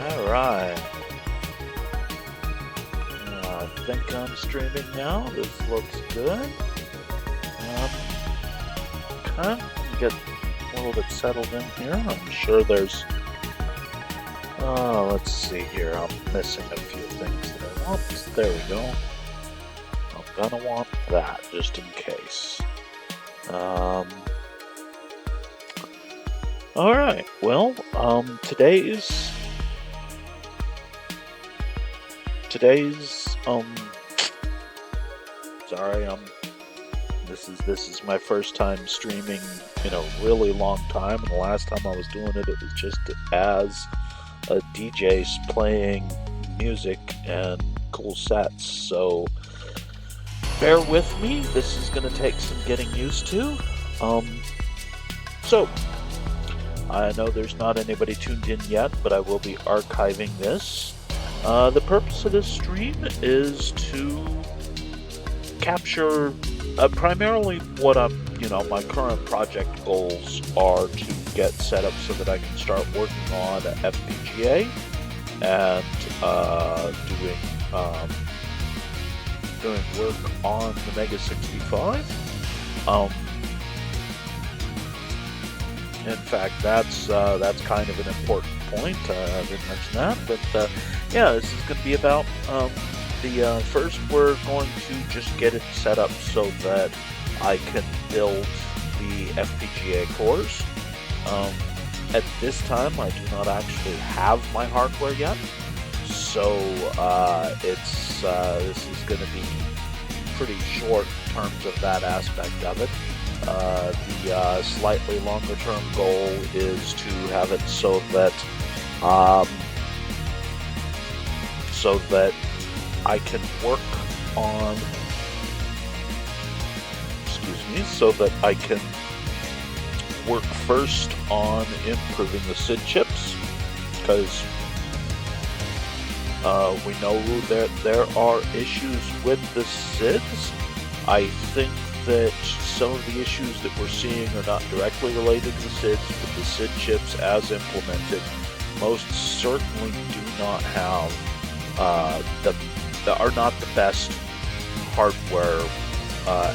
All right. I think I'm streaming now. This looks good. Um, okay. Get a little bit settled in here. I'm sure there's. Let's see here. I'm missing a few things that I want. There we go. I'm gonna want that just in case. All right. Well, today's sorry, this is my first time streaming in a really long time, and the last time I was doing it, it was just as a DJ playing music and cool sets. So bear with me. This is going to take some getting used to. So I know there's not anybody tuned in yet, but I will be archiving this. The purpose of this stream is to capture primarily what my current project goals are to get set up so that I can start working on FPGA and doing work on the Mega 65. In fact, that's kind of an important point. I didn't mention that, but yeah, this is going to be about first we're going to just get it set up so that I can build the FPGA cores. At this time, I do not actually have my hardware yet, so this is going to be pretty short in terms of that aspect of it. The slightly longer term goal is to have it so that I can work on, so that I can work first on improving the SID chips, because we know that there are issues with the SIDs. I think that some of the issues that we're seeing are not directly related to the SIDs, but the SID chips as implemented most certainly do not have are not the best hardware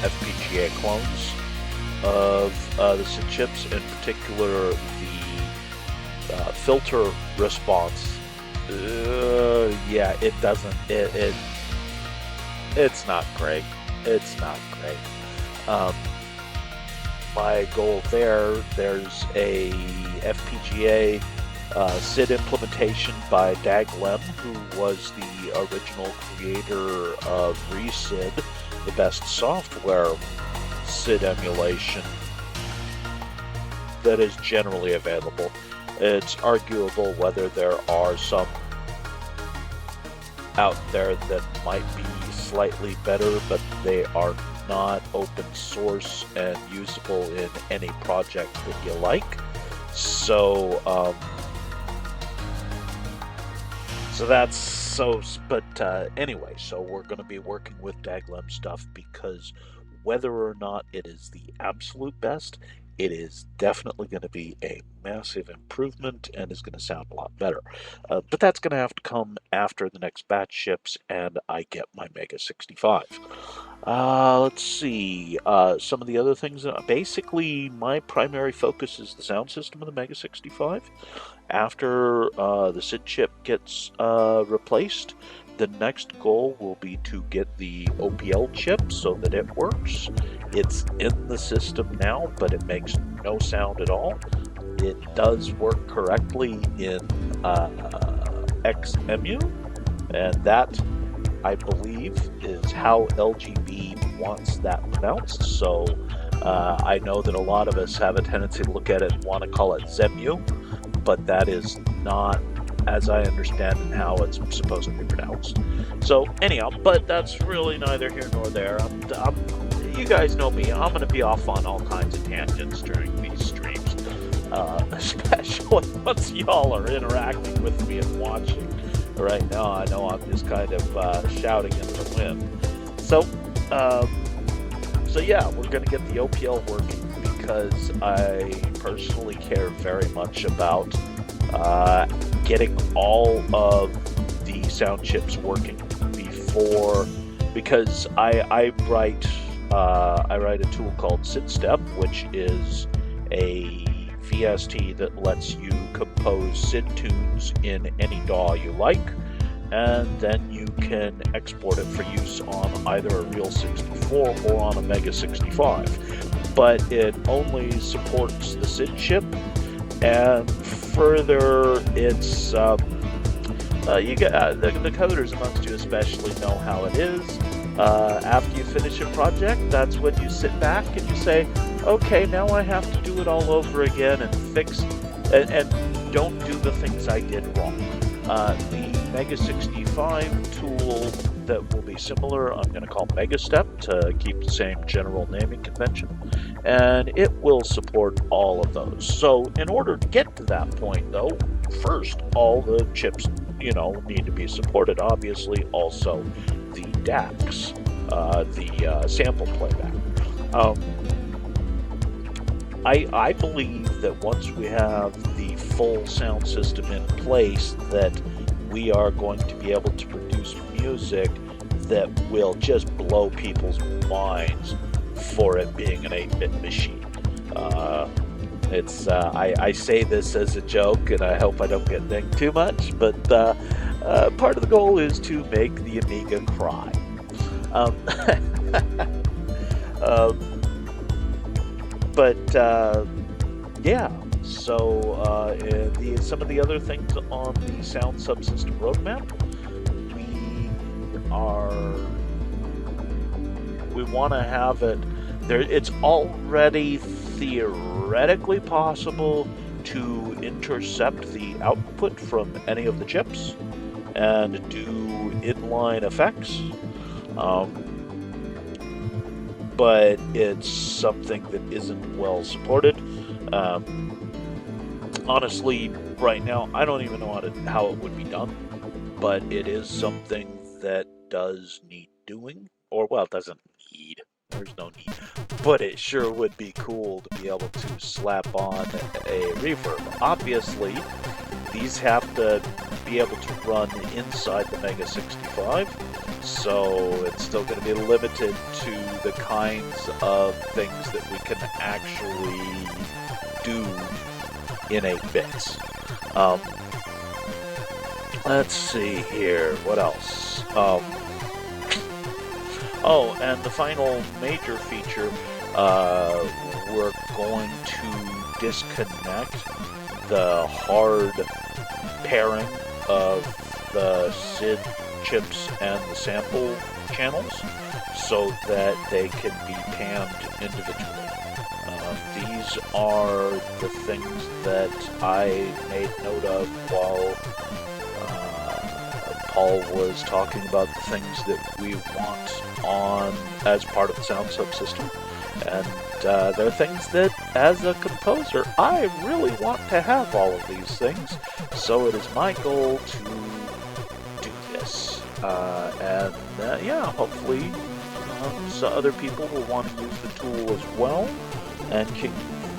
FPGA clones of the SID chips. In particular, the filter response. It doesn't. It's not great. It's not great. My goal there's a FPGA SID implementation by Dag Lem, who was the original creator of ReSID, the best software SID emulation that is generally available. It's arguable whether there are some out there that might be slightly better, but they are not open source and usable in any project that you like. So anyway, so we're going to be working with Dag Lem stuff, because whether or not it is the absolute best, it is definitely going to be a massive improvement and is going to sound a lot better. But that's going to have to come after the next batch ships and I get my Mega 65. Let's see. Some of the other things. Basically, my primary focus is the sound system of the Mega 65. After the SID chip gets replaced, the next goal will be to get the OPL chip so that it works. It's in the system now, but it makes no sound at all. It does work correctly in XEMU, and that, I believe, is how LGB wants that pronounced. So I know that a lot of us have a tendency to look at it and want to call it ZEMU, but that is not, as I understand it, how it's supposed to be pronounced. So anyhow, but that's really neither here nor there. You guys know me, I'm going to be off on all kinds of tangents during these streams, especially once y'all are interacting with me and watching. Right now, I know I'm just kind of shouting in the wind. So yeah, we're going to get the OPL working, because I personally care very much about getting all of the sound chips working before, because I write a tool called SidStep, which is a VST that lets you compose SID tunes in any DAW you like, and then you can export it for use on either a Real 64 or on a Mega 65. But it only supports the SID chip, and further, it's you get the coders amongst you especially know how it is. After you finish a project, that's when you sit back and you say, okay, now I have to do it all over again and fix and don't do the things I did wrong. The Mega 65 tool that will be similar, I'm going to call MegaStep to keep the same general naming convention, and it will support all of those. So in order to get to that point, though, first all the chips, need to be supported. Obviously, also the DACs, the sample playback. I believe that once we have the full sound system in place, that we are going to be able to produce music that will just blow people's minds for it being an 8-bit machine. I say this as a joke, and I hope I don't get dinged too much, but part of the goal is to make the Amiga cry. Yeah, so some of the other things on the sound subsystem roadmap, we want to have it there. It's already theoretically possible to intercept the output from any of the chips and do inline effects. But it's something that isn't well supported. Honestly, right now, I don't even know how it would be done, but it is something that does need doing. Or, well, it doesn't need. There's no need. But it sure would be cool to be able to slap on a reverb. Obviously, these have to be able to run inside the Mega 65, so it's still going to be limited to the kinds of things that we can actually do in 8 bits. Let's see here, what else? And the final major feature, we're going to disconnect the hard pairing of the SID chips and the sample channels so that they can be panned individually. These are the things that I made note of while Paul was talking about the things that we want on as part of the sound subsystem. And they're things that, as a composer, I really want to have all of these things. So it is my goal to do this. Hopefully so other people will want to use the tool as well and can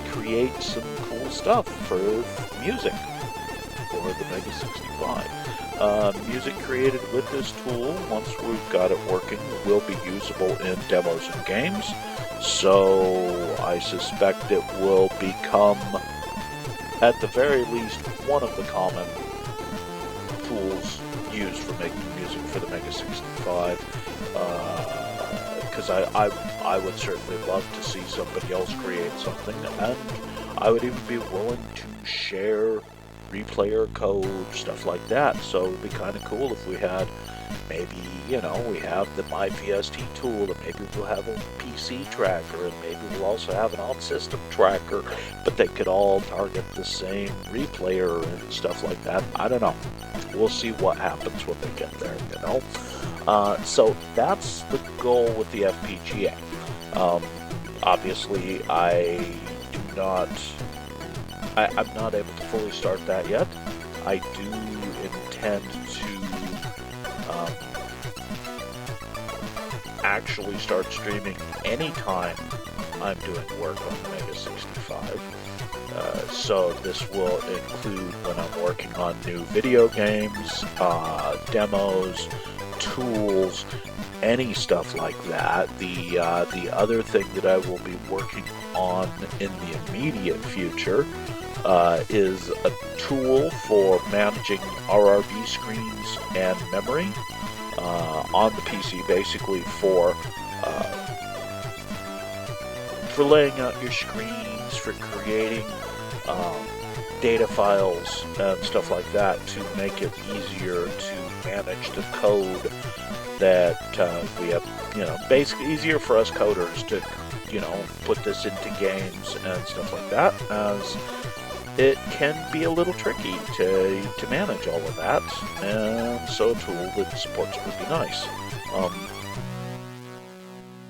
create some cool stuff for music for the Mega 65. Music created with this tool, once we've got it working, will be usable in demos and games. So I suspect it will become, at the very least, one of the common tools used for making music for the Mega 65. Because I would certainly love to see somebody else create something, and I would even be willing to share replayer code, stuff like that. So it would be kind of cool if we had, maybe, we have the MyVST tool, and maybe we'll have a PC tracker, and maybe we'll also have an off-system tracker, but they could all target the same replayer and stuff like that. I don't know. We'll see what happens when they get there, So that's the goal with the FPGA. Obviously, I'm not able to fully start that yet. I do intend to actually start streaming anytime I'm doing work on the Mega 65. So this will include when I'm working on new video games, demos, tools, any stuff like that. The other thing that I will be working on in the immediate future is a tool for managing RRB screens and memory on the PC, basically for laying out your screens, for creating data files and stuff like that, to make it easier to manage the code that we have. Basically easier for us coders to put this into games and stuff like that, as it can be a little tricky to manage all of that, and so a tool that supports it would be nice.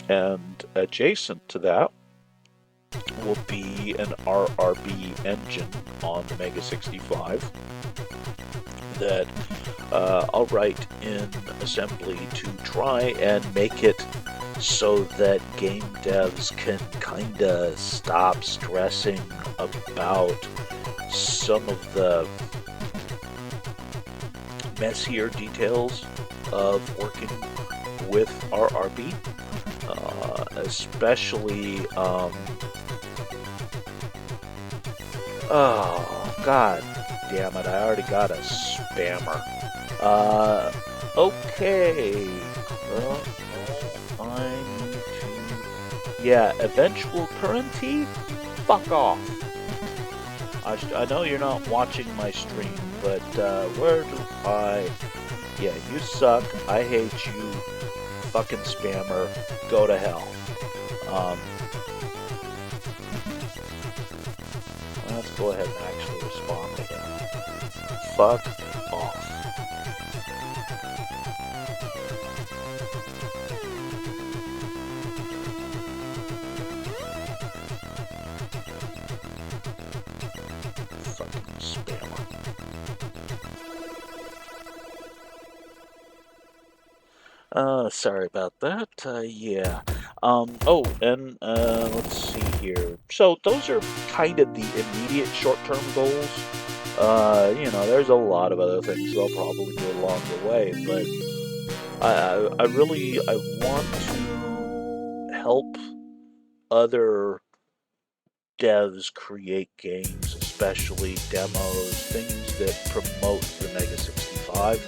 And adjacent to that will be an RRB engine on the Mega 65 that I'll write in assembly to try and make it so that game devs can kinda stop stressing about some of the messier details of working with RRB, especially oh, god damn it, I already got a spammer. Okay. Well, I need to... Yeah, eventual currency? Fuck off. I know you're not watching my stream, but where do I... Yeah, you suck. I hate you. Fucking spammer. Go to hell. Let's go ahead and actually respond to him. Fuck off. Fucking spammer. Sorry about that. Yeah. Oh, and let's see here. So those are kind of the immediate short-term goals. There's a lot of other things I'll probably do along the way, but I want to help other devs create games, especially demos, things that promote the Mega 65.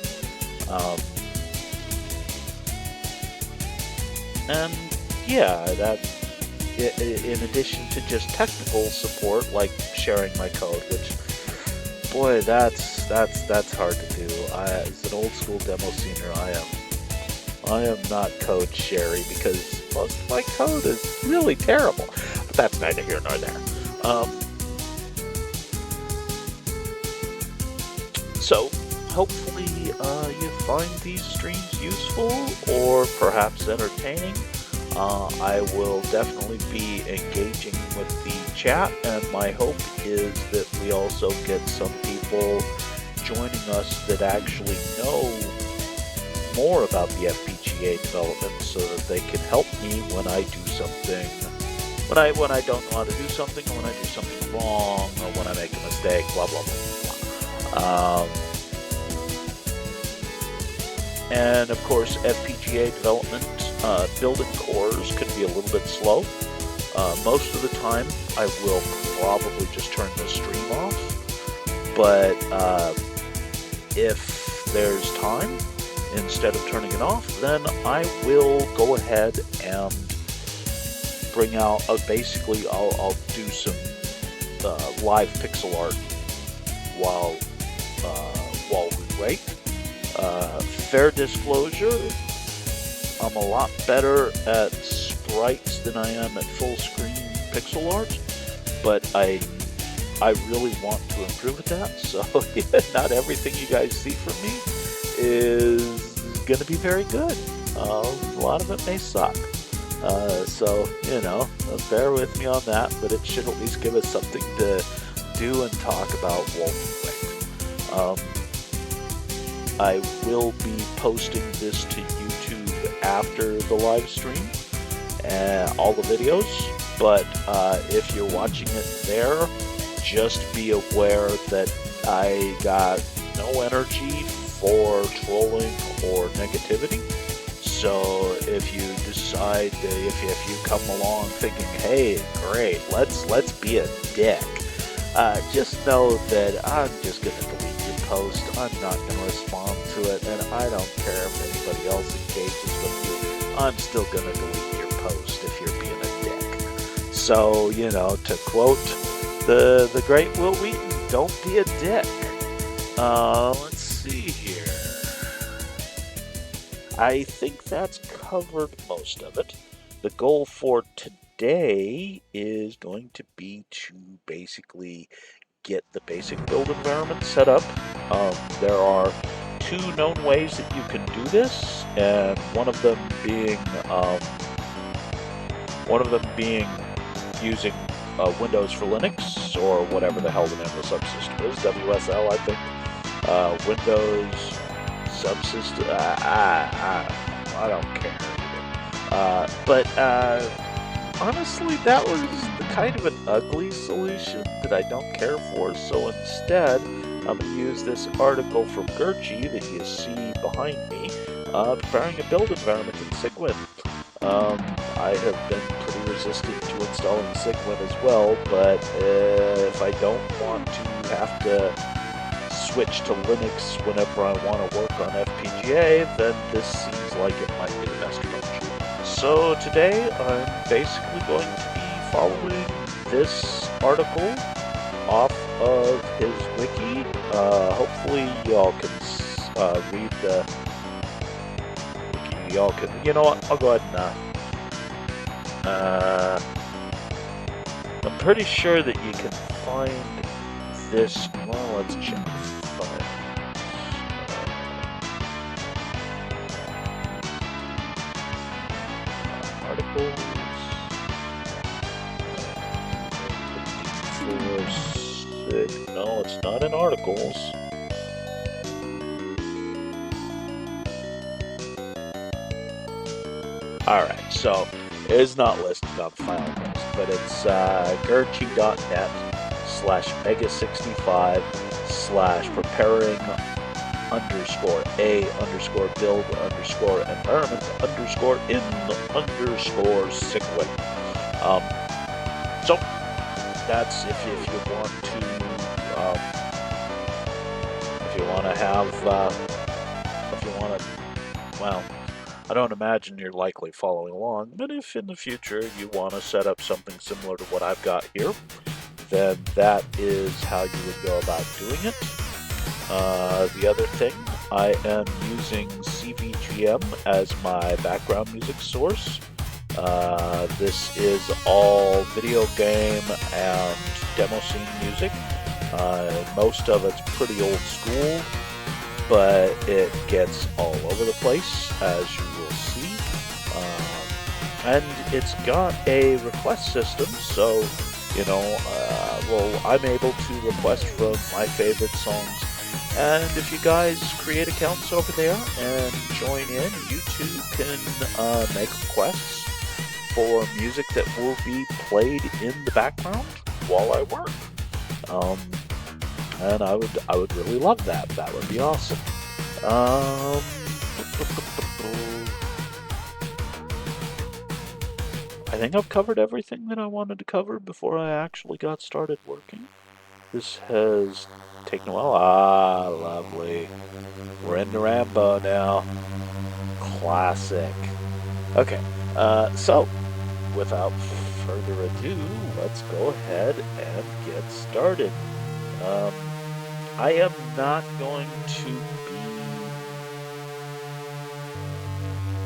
And yeah, that in addition to just technical support, like sharing my code, which, boy, that's hard to do. As an old school demo senior, I am not code sherry because most of my code is really terrible. But that's neither here nor there. So hopefully you find these streams useful or perhaps entertaining. I will definitely be engaging with the chat, and my hope is that we also get some people joining us that actually know more about the FPGA development, so that they can help me when I do something, when I don't know how to do something, or when I do something wrong, or when I make a mistake, blah blah blah blah. And of course, FPGA development, building cores can be a little bit slow. Most of the time, I will probably just turn the stream off. But if there's time, instead of turning it off, then I will go ahead and bring out, basically, I'll do some live pixel art while we wait. Fair disclosure, I'm a lot better at sprites than I am at full screen pixel art, but I really want to improve at that, so yeah, not everything you guys see from me is going to be very good. A lot of it may suck. So, bear with me on that, but it should at least give us something to do and talk about while we wait. I will be posting this to YouTube after the live stream, all the videos, but if you're watching it there, just be aware that I got no energy for trolling or negativity. So if you decide, if you come along thinking, hey, great, let's be a dick, just know that I'm just gonna delete your post. I'm not gonna respond to it, and I don't care if anybody else engages with you. I'm still gonna delete your post if you're being a dick. So, to quote the great Will Wheaton, don't be a dick. Let's see here. I think that's covered most of it. The goal for today is going to be to basically get the basic build environment set up. There are two known ways that you can do this, and one of them being using Windows for Linux, or whatever the hell the name of the subsystem is, WSL, I think. Windows subsystem. I don't care. But honestly, that was kind of an ugly solution that I don't care for. So instead, I'm going to use this article from Gurchi that you see behind me, preparing a build environment in Cygwin. I have been pretty resistant to installing Cygwin as well, but if I don't want to have to switch to Linux whenever I want to work on FPGA, then this seems like it might be the best approach. So today I'm basically going to be following this article off of his wiki. Hopefully y'all can read the wiki. Y'all can, you know what, I'll go ahead and I'm pretty sure that you can find this. Well, let's check. Articles. No, it's not in articles. Alright, so it is not listed on file list, but it's gurchi.net/mega65/preparing_a_build_environment_in_Cygwin. So that's if you want to have well, I don't imagine you're likely following along, but if in the future you want to set up something similar to what I've got here, then that is how you would go about doing it. The other thing, I am using CVGM as my background music source. This is all video game and demo scene music. Most of it's pretty old school, but it gets all over the place, as you will see. And it's got a request system, so, I'm able to request from my favorite songs. And if you guys create accounts over there and join in, you too can make requests for music that will be played in the background while I work. And I would really love that. That would be awesome. I think I've covered everything that I wanted to cover before I actually got started working. This has taken a while. Ah, lovely. We're into Rambo now. Classic. Okay, so without further ado, let's go ahead and get started. I am not going to be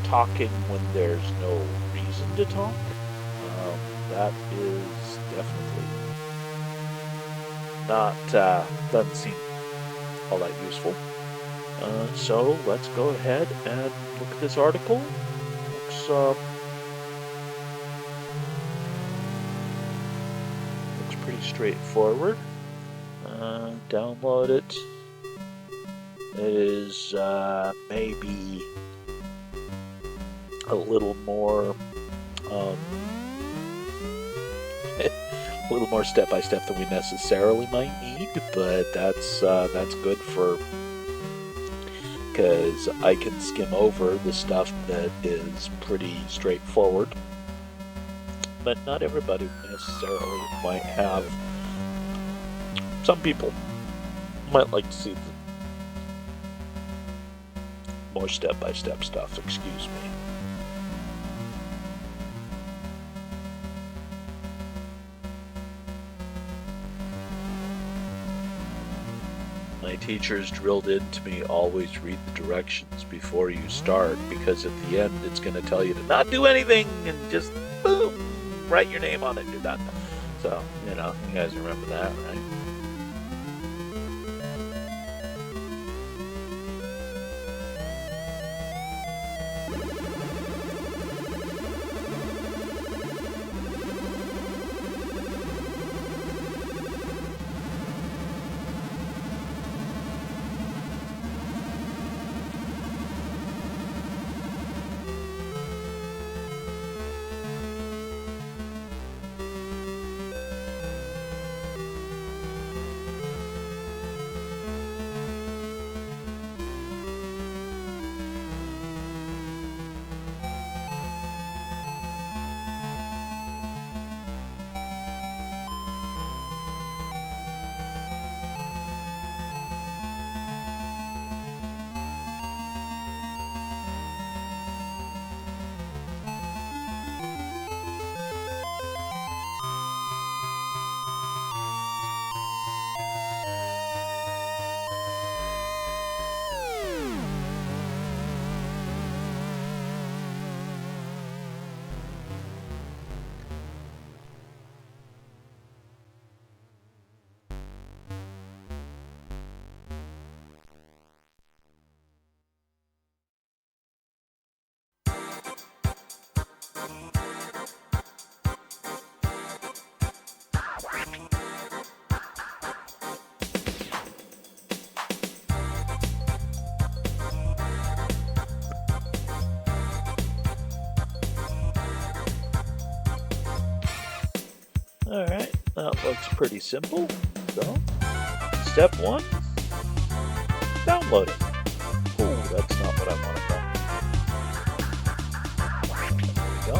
talking when there's no reason to talk. That is definitely not, doesn't seem all that useful. So let's go ahead and look at this article. Looks pretty straightforward. Download it. It is maybe a little more a little more step by step than we necessarily might need, but that's good for because I can skim over the stuff that is pretty straightforward. But not everybody necessarily might have. Some people might like to see more step by step stuff. Excuse me. My teachers drilled into me, always read the directions before you start, because at the end it's going to tell you to not do anything and just boom, write your name on it and you're done. So, you guys remember that, right? Alright, that looks pretty simple. So, step 1, download it. Oh, that's not what I want to do. There we go.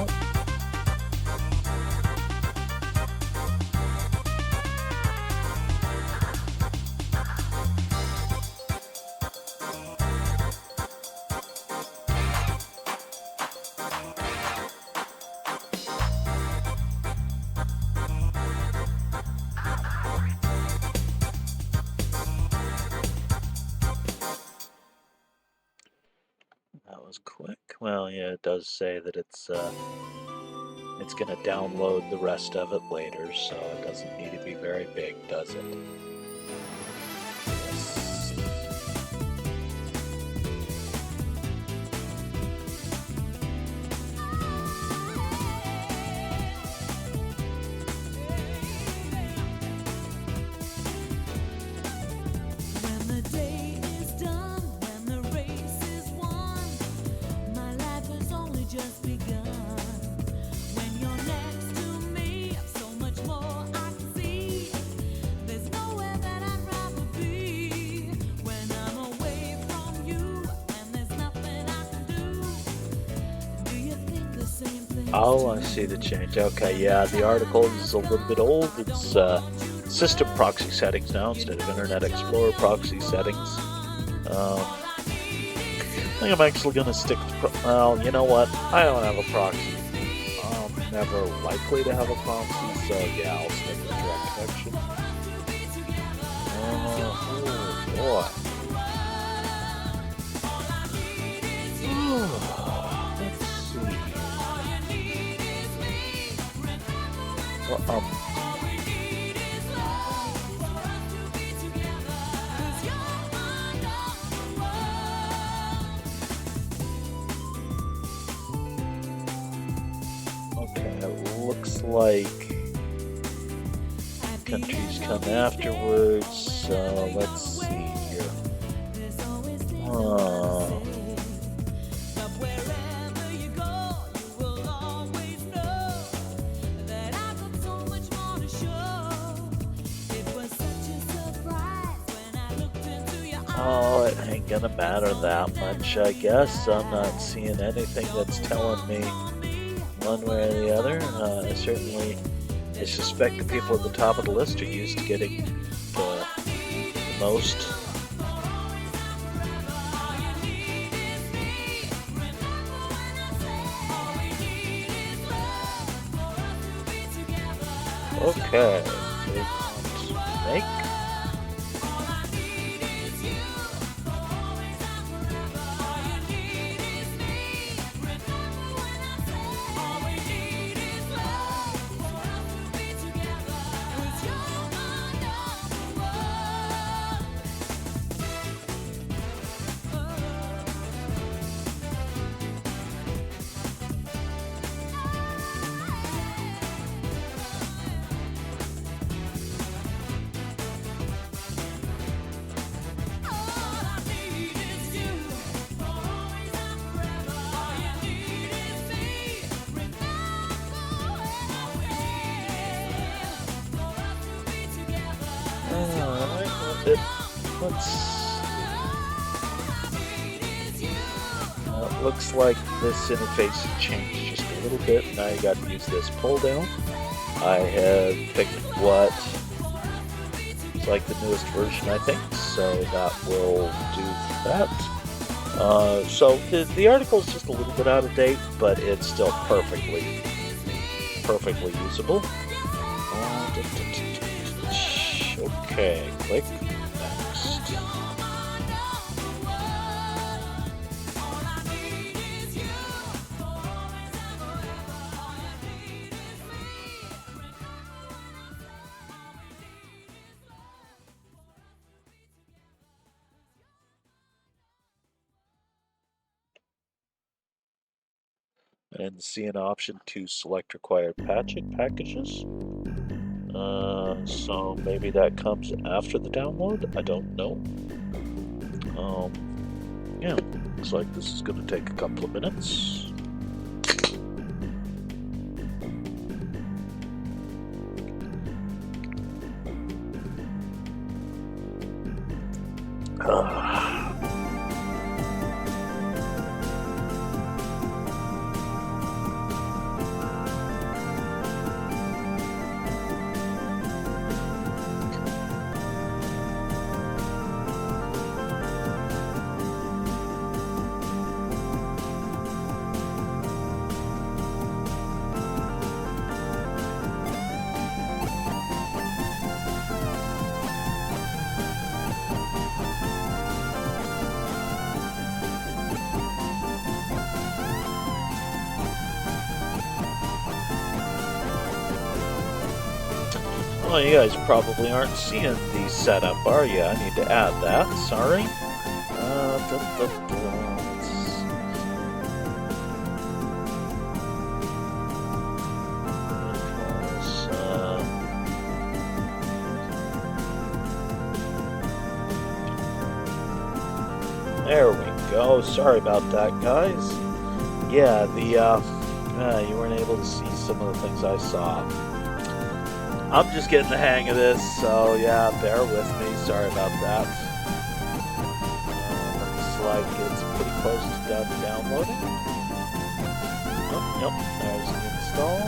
That was quick. Well, yeah, it does say that it's going to download the rest of it later, so it doesn't need to be very big, does it? Yes. Oh, I see the change. Okay, yeah, the article is a little bit old. It's system proxy settings now instead of Internet Explorer proxy settings. I think I'm actually going to stick to... well, you know what? I don't have a proxy. I'm never likely to have a proxy, so yeah, I'll stick with direct connection. Oh, boy. Well, okay, it looks like countries come afterwards, so let's see here. Oh, it ain't gonna matter that much, I guess. I'm not seeing anything that's telling me one way or the other. I suspect the people at the top of the list are used to getting the most. Okay, so we want make. It looks like this interface has changed just a little bit. Now you got to use this pull down. I have picked what is like the newest version, I think, so that will do that. So the article is just a little bit out of date, but it's still perfectly usable. Okay, click next. And see an option to select required packages. So maybe that comes after the download. I don't know. Yeah, looks like this is going to take a couple of minutes. Well, you guys probably aren't seeing the setup, are you? I need to add that. Sorry. There we go. Sorry about that, guys. Yeah, you weren't able to see some of the things I saw. I'm just getting the hang of this, so yeah, bear with me. Sorry about that. Looks like it's pretty close to done downloading. Oh, yep, there's the install.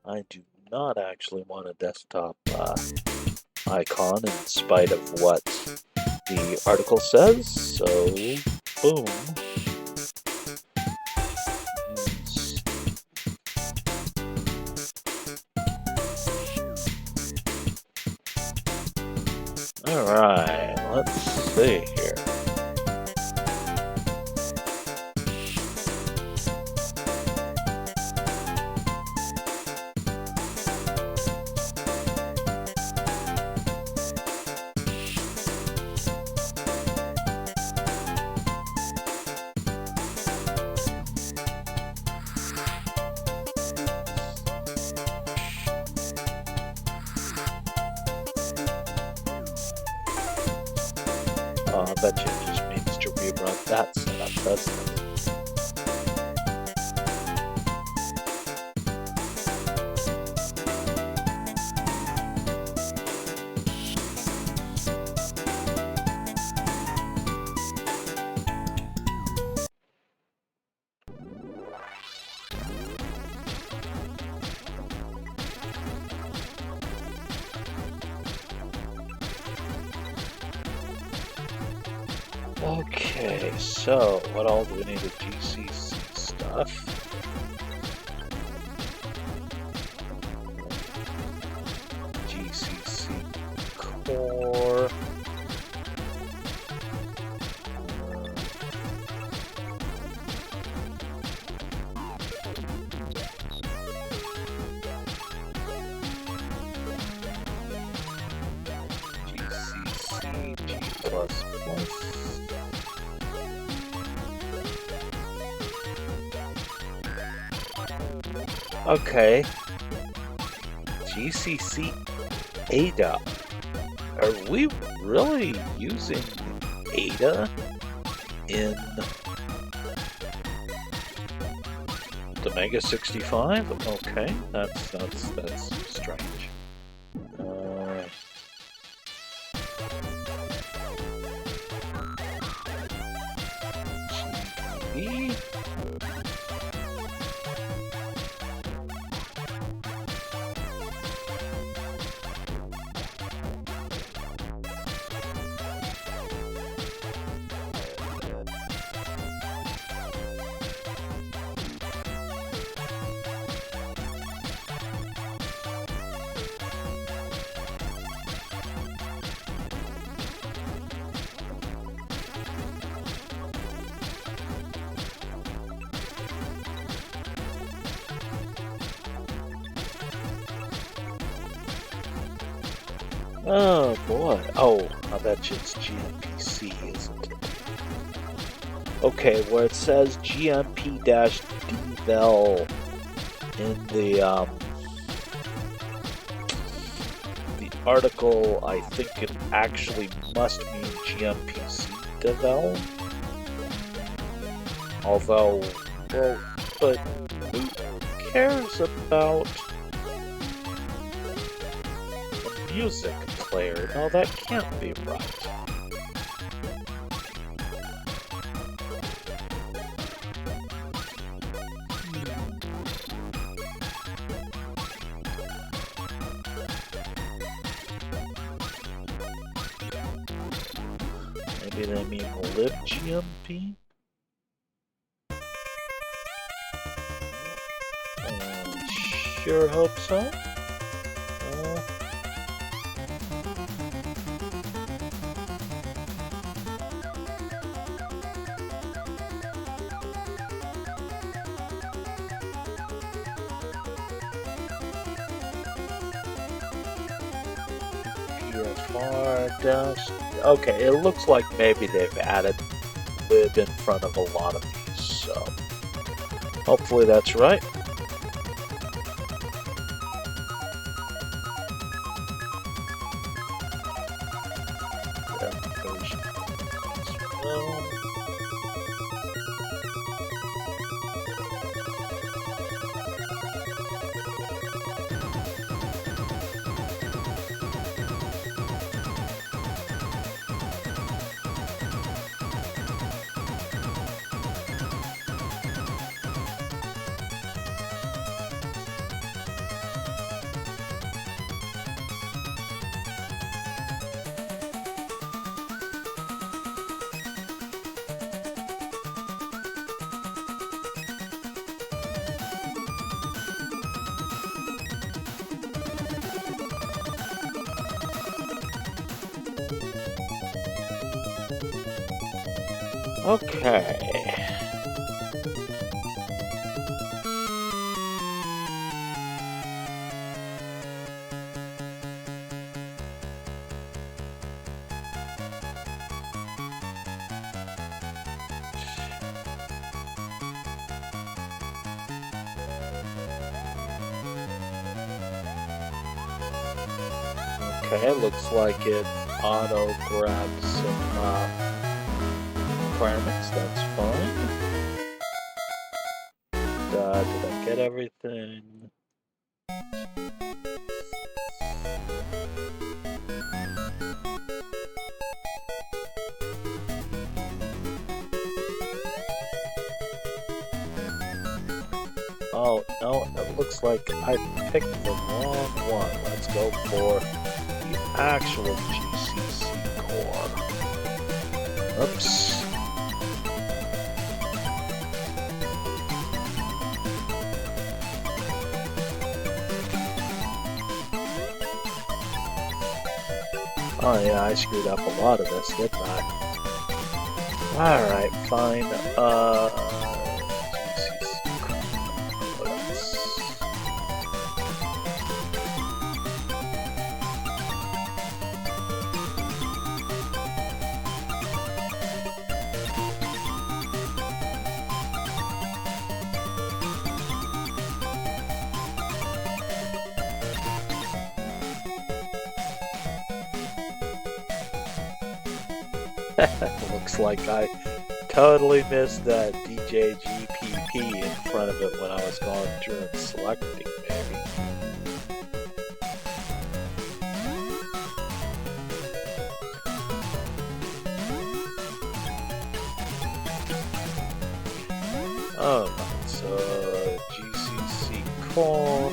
I do not actually want a desktop icon in spite of what the article says, so boom. Alright, let's see here. I bet you it just means to rerun that setup, doesn't it? Okay, so what all do we need of GCC stuff? GCC core. GCC G++. Okay. GCC Ada. Are we really using Ada in the Mega 65? Okay, that's strange. GB? Oh boy. Oh, I bet you it's GMPC, isn't it? Okay, where it says GMP-DVEL in the article, I think it actually must mean GMPC devel. Although, well, but who cares about a music player? No, that can't be right. Maybe they mean libgmp? Sure hope so. PFR dash. Okay, it looks like maybe they've added lib in front of a lot of these, so hopefully that's right. Okay. Okay, looks like it auto grabs some requirements, that's fine. Did I get everything? Oh, no, it looks like I picked the wrong one. Let's go for the actual GCC core. Oops. Oh yeah, I screwed up a lot of this, didn't I? Alright, fine. Looks like I totally missed that DJGPP in front of it when I was going through and selecting, maybe. Oh, so GCC core,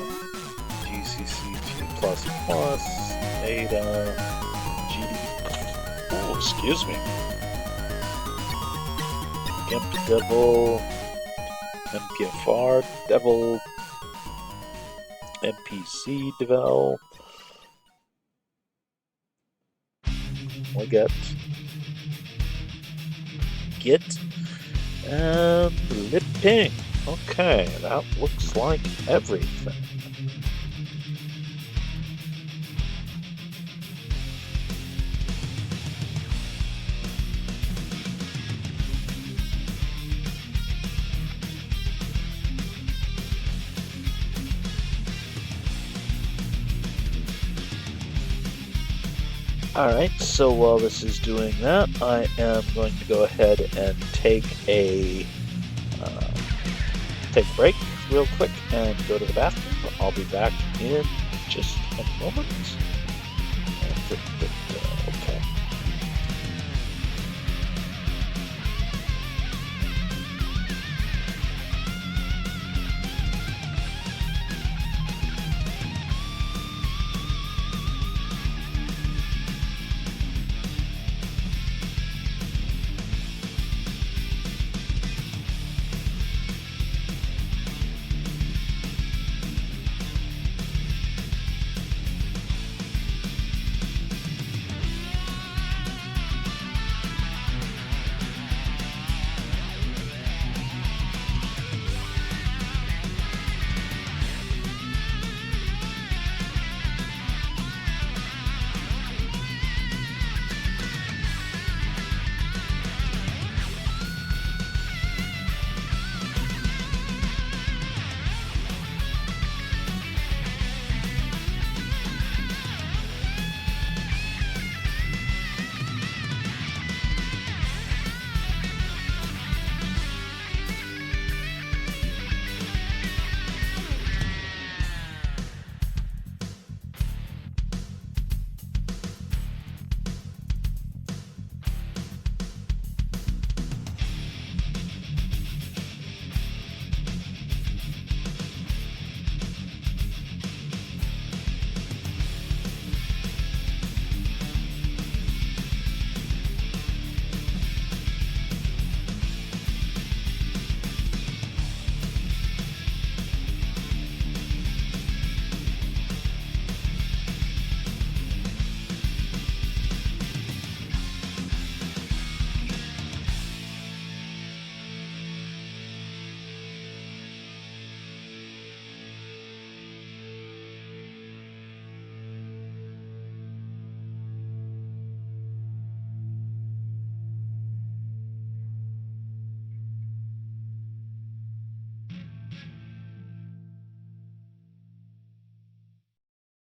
GCC G++, Ada, GD. Oh, excuse me. GIMP Devil, MPFR Devil, MPC Devel. We get Git and Lipping. Okay, that looks like everything. Alright, so while this is doing that, I am going to go ahead and take a break real quick and go to the bathroom. I'll be back in just a moment. Okay.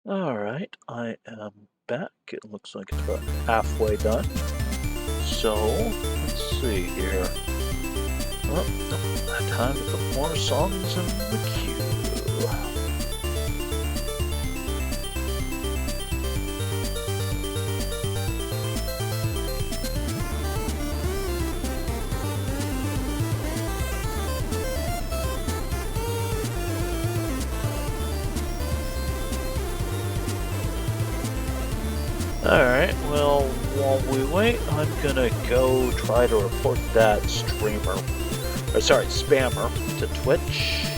Alright, I am back. It looks like it's about halfway done. So, let's see here. Oh, nope. Time to put more songs in the queue. Alright, well, while we wait, I'm gonna go try to report that spammer to Twitch.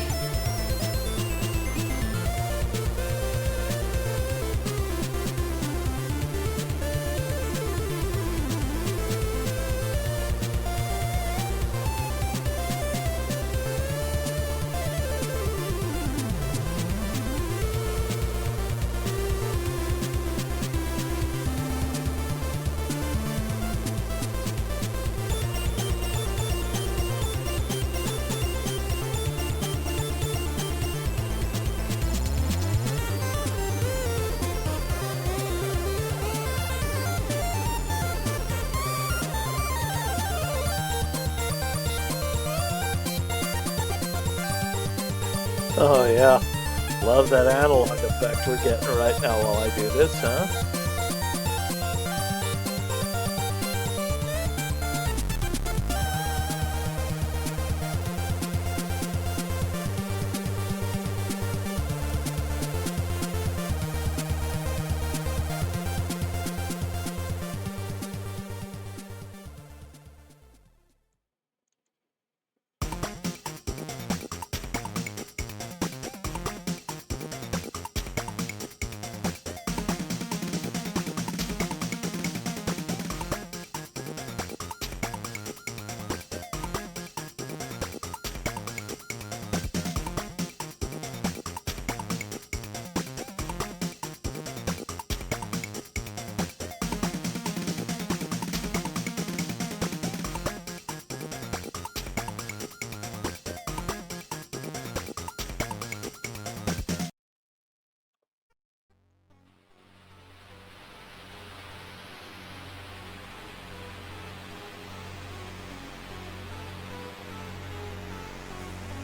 Oh yeah, love that analog effect we're getting right now while I do this, huh?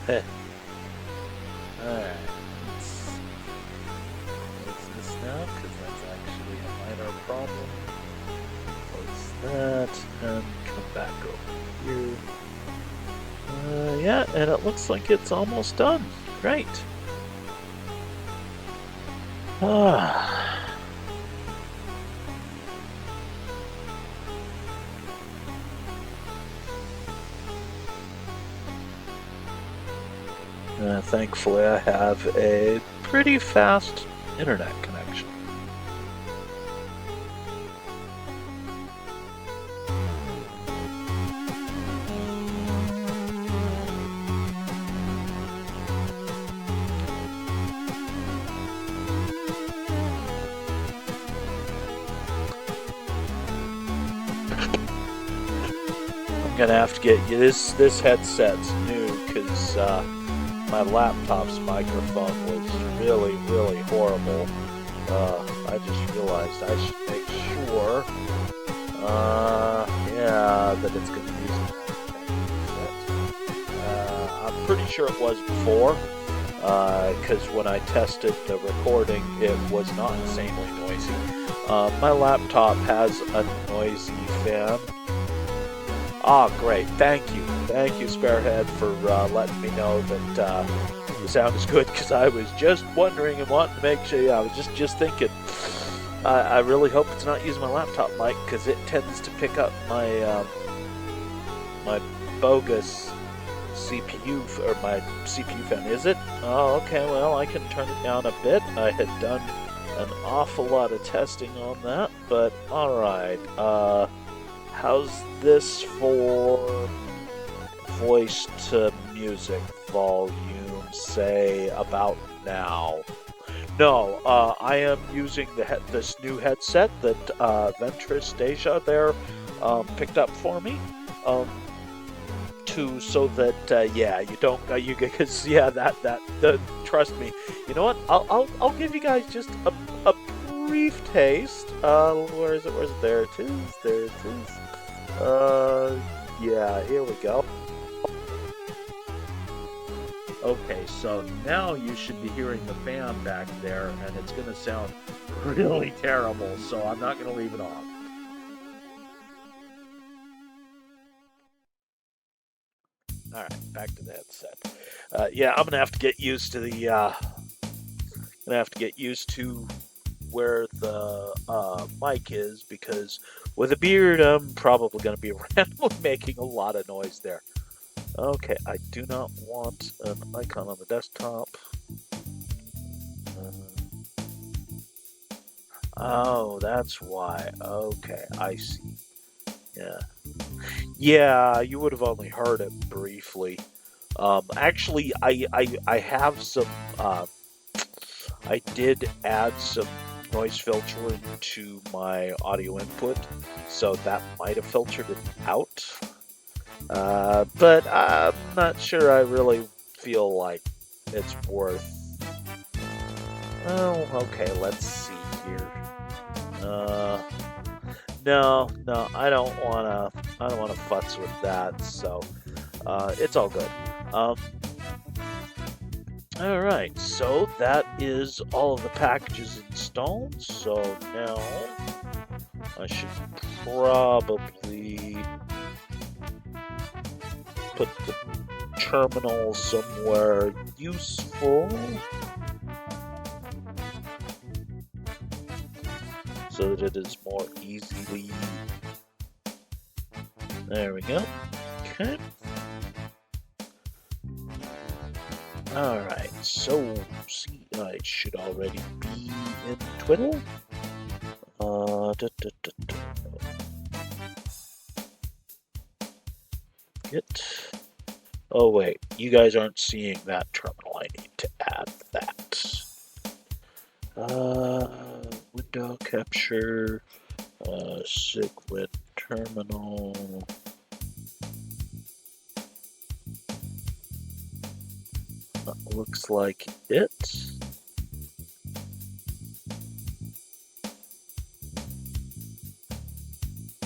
Heh. Alright, let's fix this now, because that's actually a minor problem. Close that, and come back over here. Yeah, and it looks like it's almost done. Great. Thankfully, I have a pretty fast internet connection. I'm gonna have to get you this headset's new because my laptop's microphone was really horrible. I just realized I should make sure yeah, that it's gonna use it. I'm pretty sure it was before, because when I tested the recording it was not insanely noisy. My laptop has a noisy fan. Ah, great. Thank you, Sparehead, for letting me know that the sound is good, because I was just wondering and wanting to make sure. Yeah, I was just thinking. I really hope it's not using my laptop mic, because it tends to pick up my my bogus CPU, or my CPU fan. Is it? Oh, okay, well, I can turn it down a bit. I had done an awful lot of testing on that, but alright. How's this for voice to music volume, say, about now? No, I am using this new headset that Ventress Deja there picked up for me, so that yeah, you don't because yeah, trust me. You know what? I'll give you guys just a brief taste. Where is it? There it is. Yeah, here we go. Okay, so now you should be hearing the fan back there, and it's going to sound really terrible, so I'm not going to leave it on. All right, back to the headset. Yeah, I'm going to have to get used to where the mic is, because with a beard, I'm probably going to be randomly making a lot of noise there. Okay, I do not want an icon on the desktop. Oh, that's why. Okay, I see. Yeah. Yeah, you would have only heard it briefly. Actually, I have some. I did add some noise filtering to my audio input, so that might have filtered it out. But I'm not sure I really feel like it's worth. Oh, okay, let's see here. No, I don't wanna futz with that, so it's all good. Alright, so that is all of the packages installed, so now I should probably put the terminal somewhere useful so that it is more easily. There we go. Okay. Alright, so see, I should already be in Twitter. Get. Oh wait, you guys aren't seeing that terminal. I need to add that. Window capture, Sigwin terminal. Looks like it.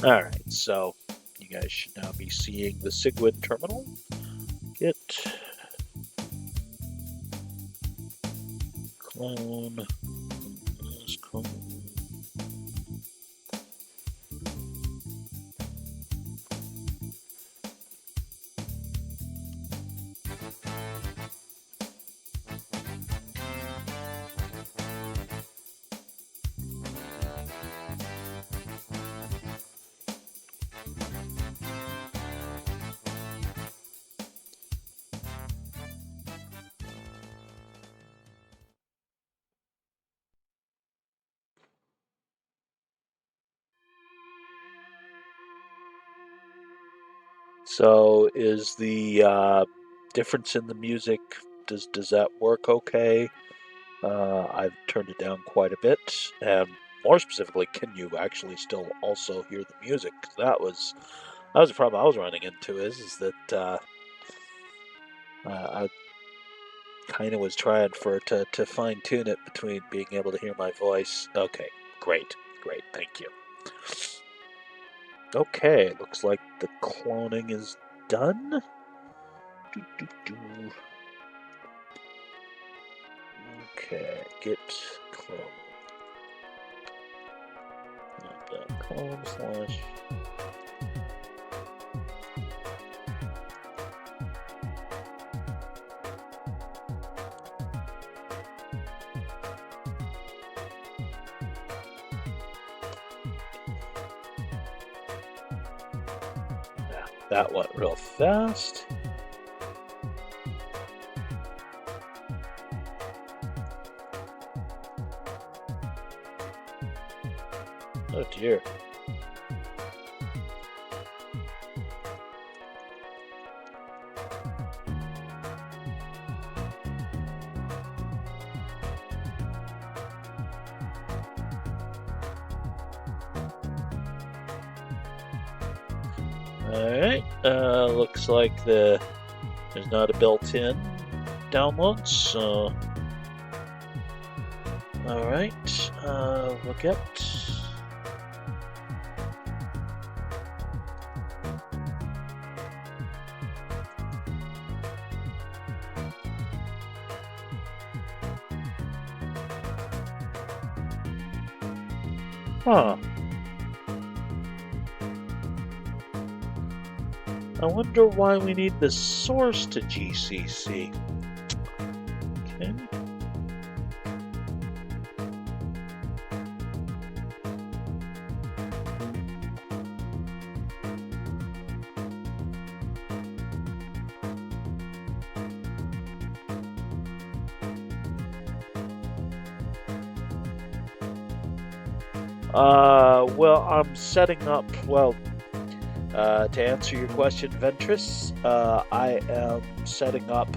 Alright, so you guys should now be seeing the Sigwin terminal. Git clone. So is the difference in the music, does that work okay? I've turned it down quite a bit, and more specifically, can you actually still also hear the music? 'Cause that was a problem I was running into. Is that I kind of was trying to fine tune it between being able to hear my voice. Okay, great, thank you. Okay, looks like the cloning is done. Okay, git clone. .com/. Yeah, that went real fast. Oh dear. Alright, looks like there's not a built-in download, so... Alright, look at... Huh. I wonder why we need the source to GCC. Okay. Well, I'm setting up, to answer your question, Ventress, I am setting up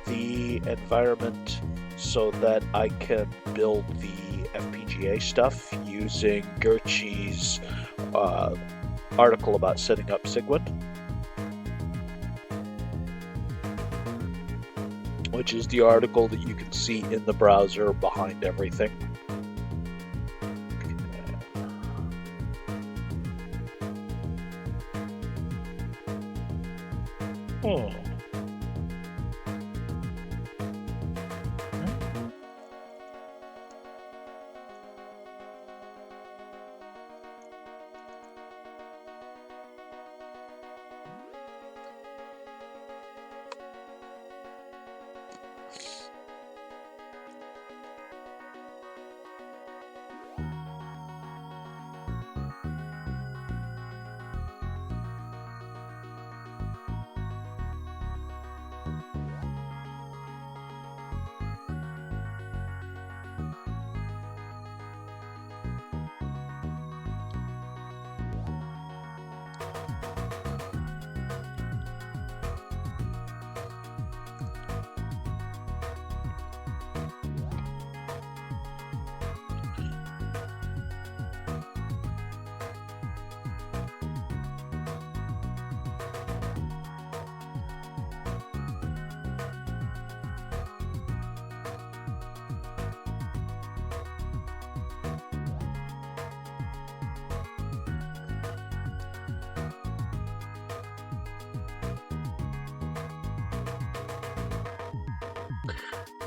the environment so that I can build the FPGA stuff using Gertschy's article about setting up Cygwin, which is the article that you can see in the browser behind everything. Oh.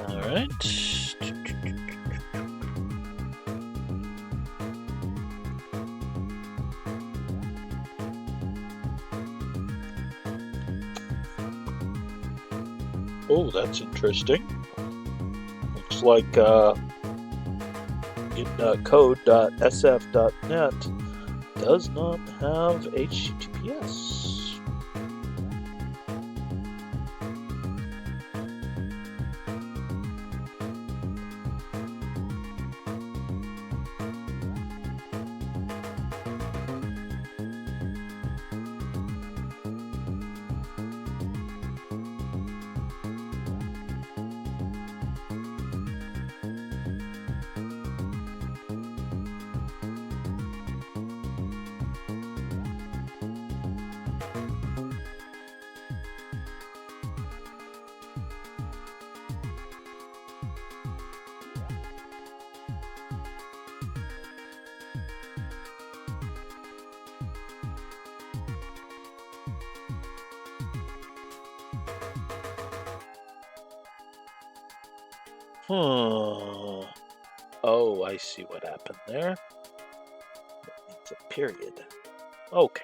All right. Oh, that's interesting. Looks like in code.sf.net does not have HTTPS. Oh, I see what happened there. It's a period. Okay.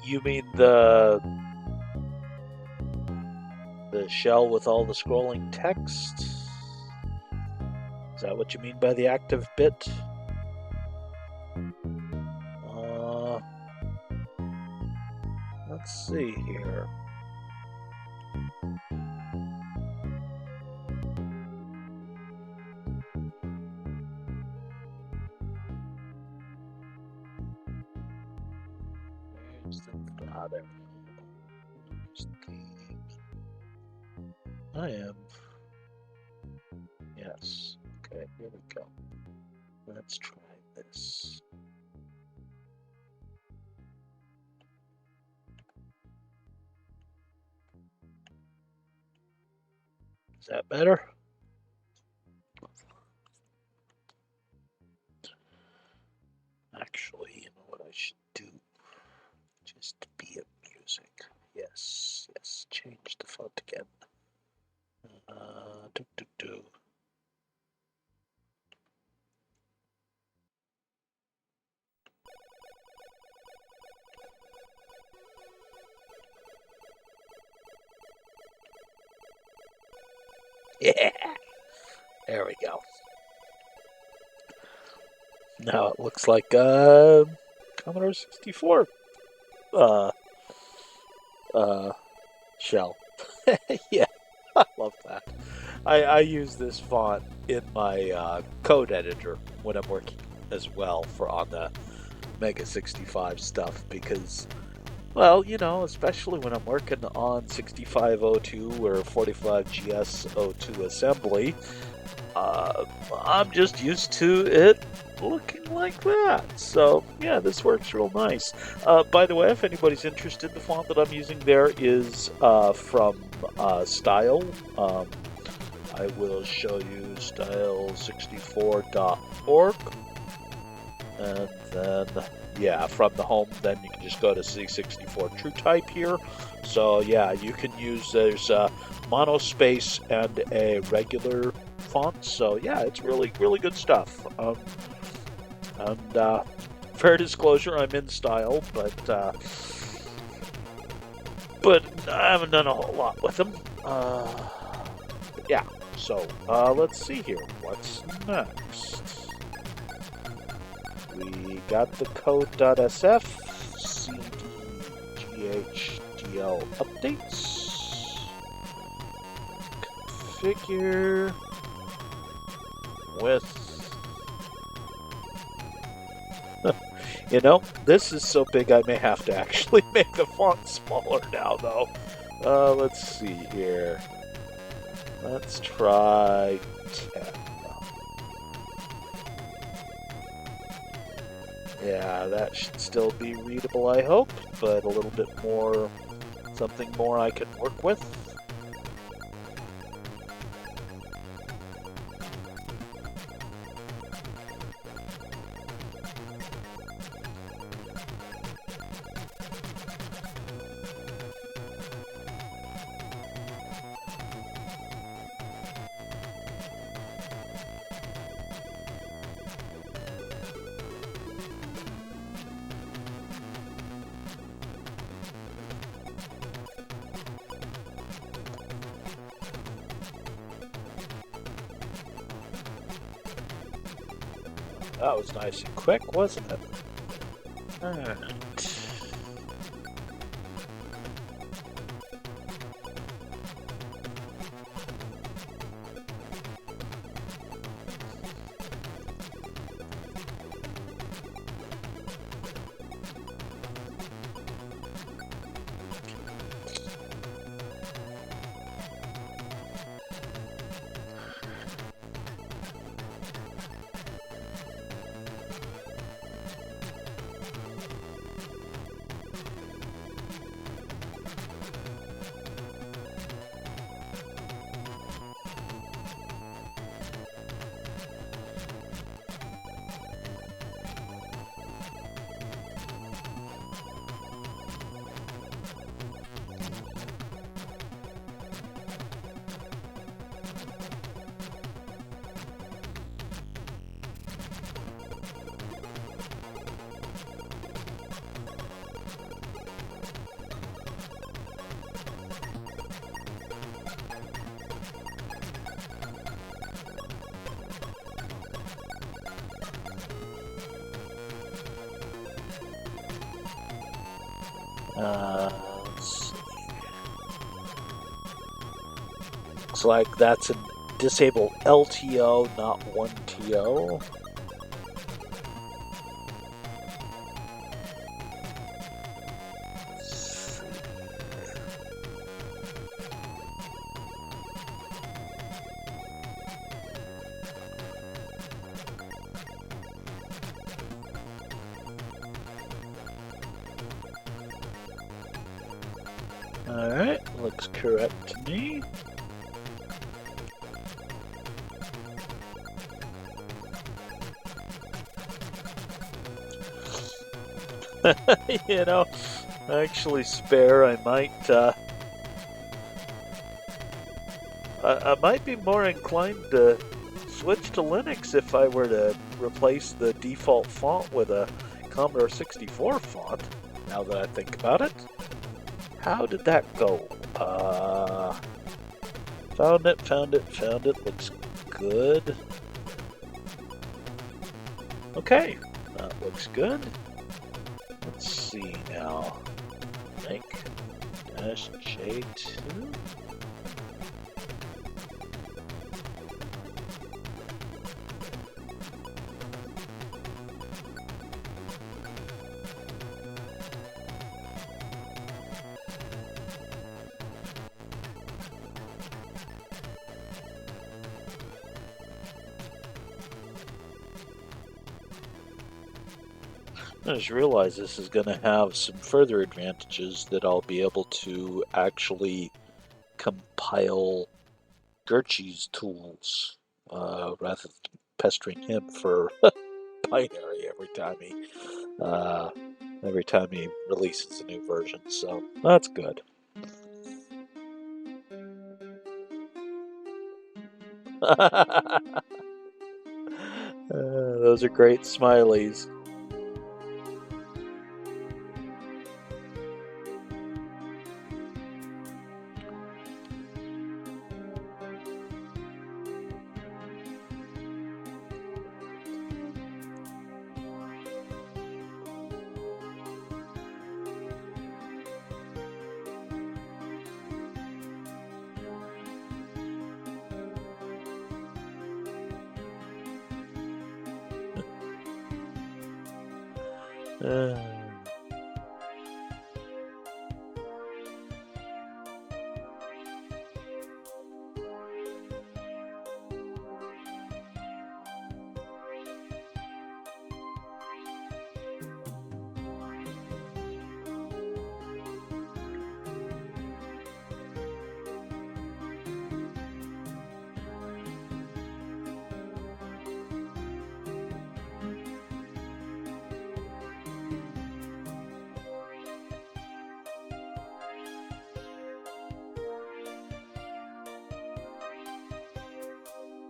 You mean the shell with all the scrolling text? Is that what you mean by the active bit? Let's see here. Where's the father? theme. I am. Yes. Okay, here we go. Let's try this. Is that better? Actually, you know what I should do? Just be music. Yes, yes. Change the font again. Do, do, do. Yeah, there we go. Now it looks like Commodore 64 uh, shell. Yeah, I love that. I use this font in my code editor when I'm working as well for on the Mega 65 stuff because, well, you know, especially when I'm working on 6502 or 45GS02 assembly, I'm just used to it looking like that. So, yeah, this works real nice. By the way, if anybody's interested, the font that I'm using there is from Style. I will show you style64.org. And then, yeah, from the home, then you can just go to C64 TrueType here. So, yeah, you can use, there's a monospace and a regular font. So, yeah, it's really, really good stuff. And fair disclosure, I'm in Style, but I haven't done a whole lot with them. Yeah, so let's see here. What's next? We got the code.sf, cdghdl updates, configure with. You know, this is so big I may have to actually make the font smaller now, though. Let's see here. Let's try 10. Yeah, that should still be readable, I hope, but a little bit more, something more I can work with. That was nice and quick, wasn't it? Alright. Let's see. Looks like that's a disable LTO, not 1TO. Alright, looks correct to me. You know, actually, Spare, I might be more inclined to switch to Linux if I were to replace the default font with a Commodore 64 font, now that I think about it. How did that go? Found it. Looks good. Okay, that looks good. Let's see now. Make -J2. I just realized this is going to have some further advantages that I'll be able to actually compile Gertsch's tools rather than pestering him for binary every time he releases a new version. So that's good. Those are great smileys.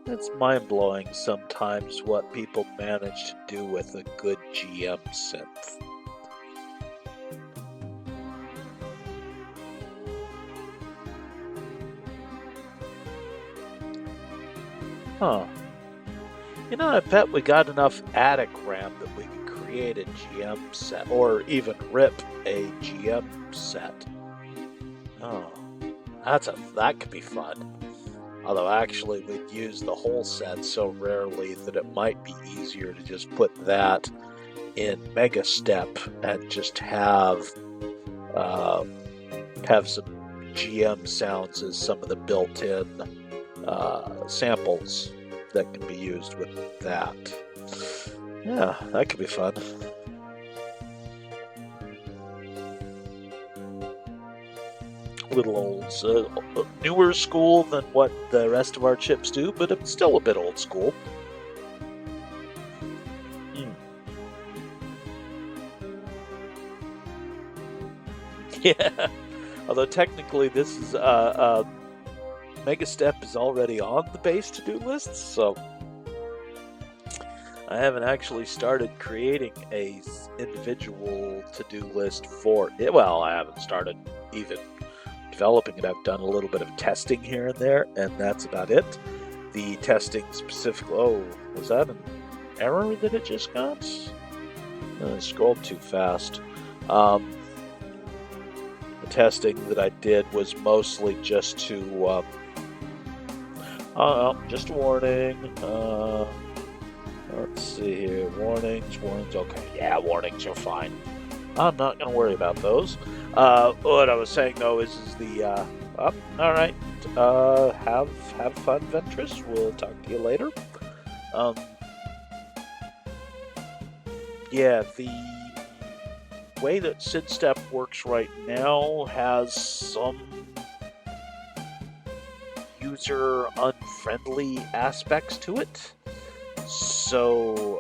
It's mind-blowing sometimes what people manage to do with a good GM synth. Huh. You know, I bet we got enough attic RAM that we could create a GM set, or even rip a GM set. Oh, that could be fun. Although actually we'd use the whole set so rarely that it might be easier to just put that in Megastep and just have some GM sounds as some of the built-in samples that can be used with that. Yeah, that could be fun. Little old, newer school than what the rest of our chips do, but it's still a bit old school. Yeah, although technically this is Megastep is already on the base to-do list, so I haven't actually started creating a individual to-do list for it. Well, I haven't started even developing it. I've done a little bit of testing here and there, and that's about it. The testing specifically... Oh, was that an error that it just got? I scrolled too fast. The testing that I did was mostly just to... just a warning. Let's see here. Warnings. Okay, yeah, warnings are fine. I'm not going to worry about those. What I was saying though is the all right. Have fun, Ventress. We'll talk to you later. Yeah, way that SidStep works right now has some user unfriendly aspects to it. So,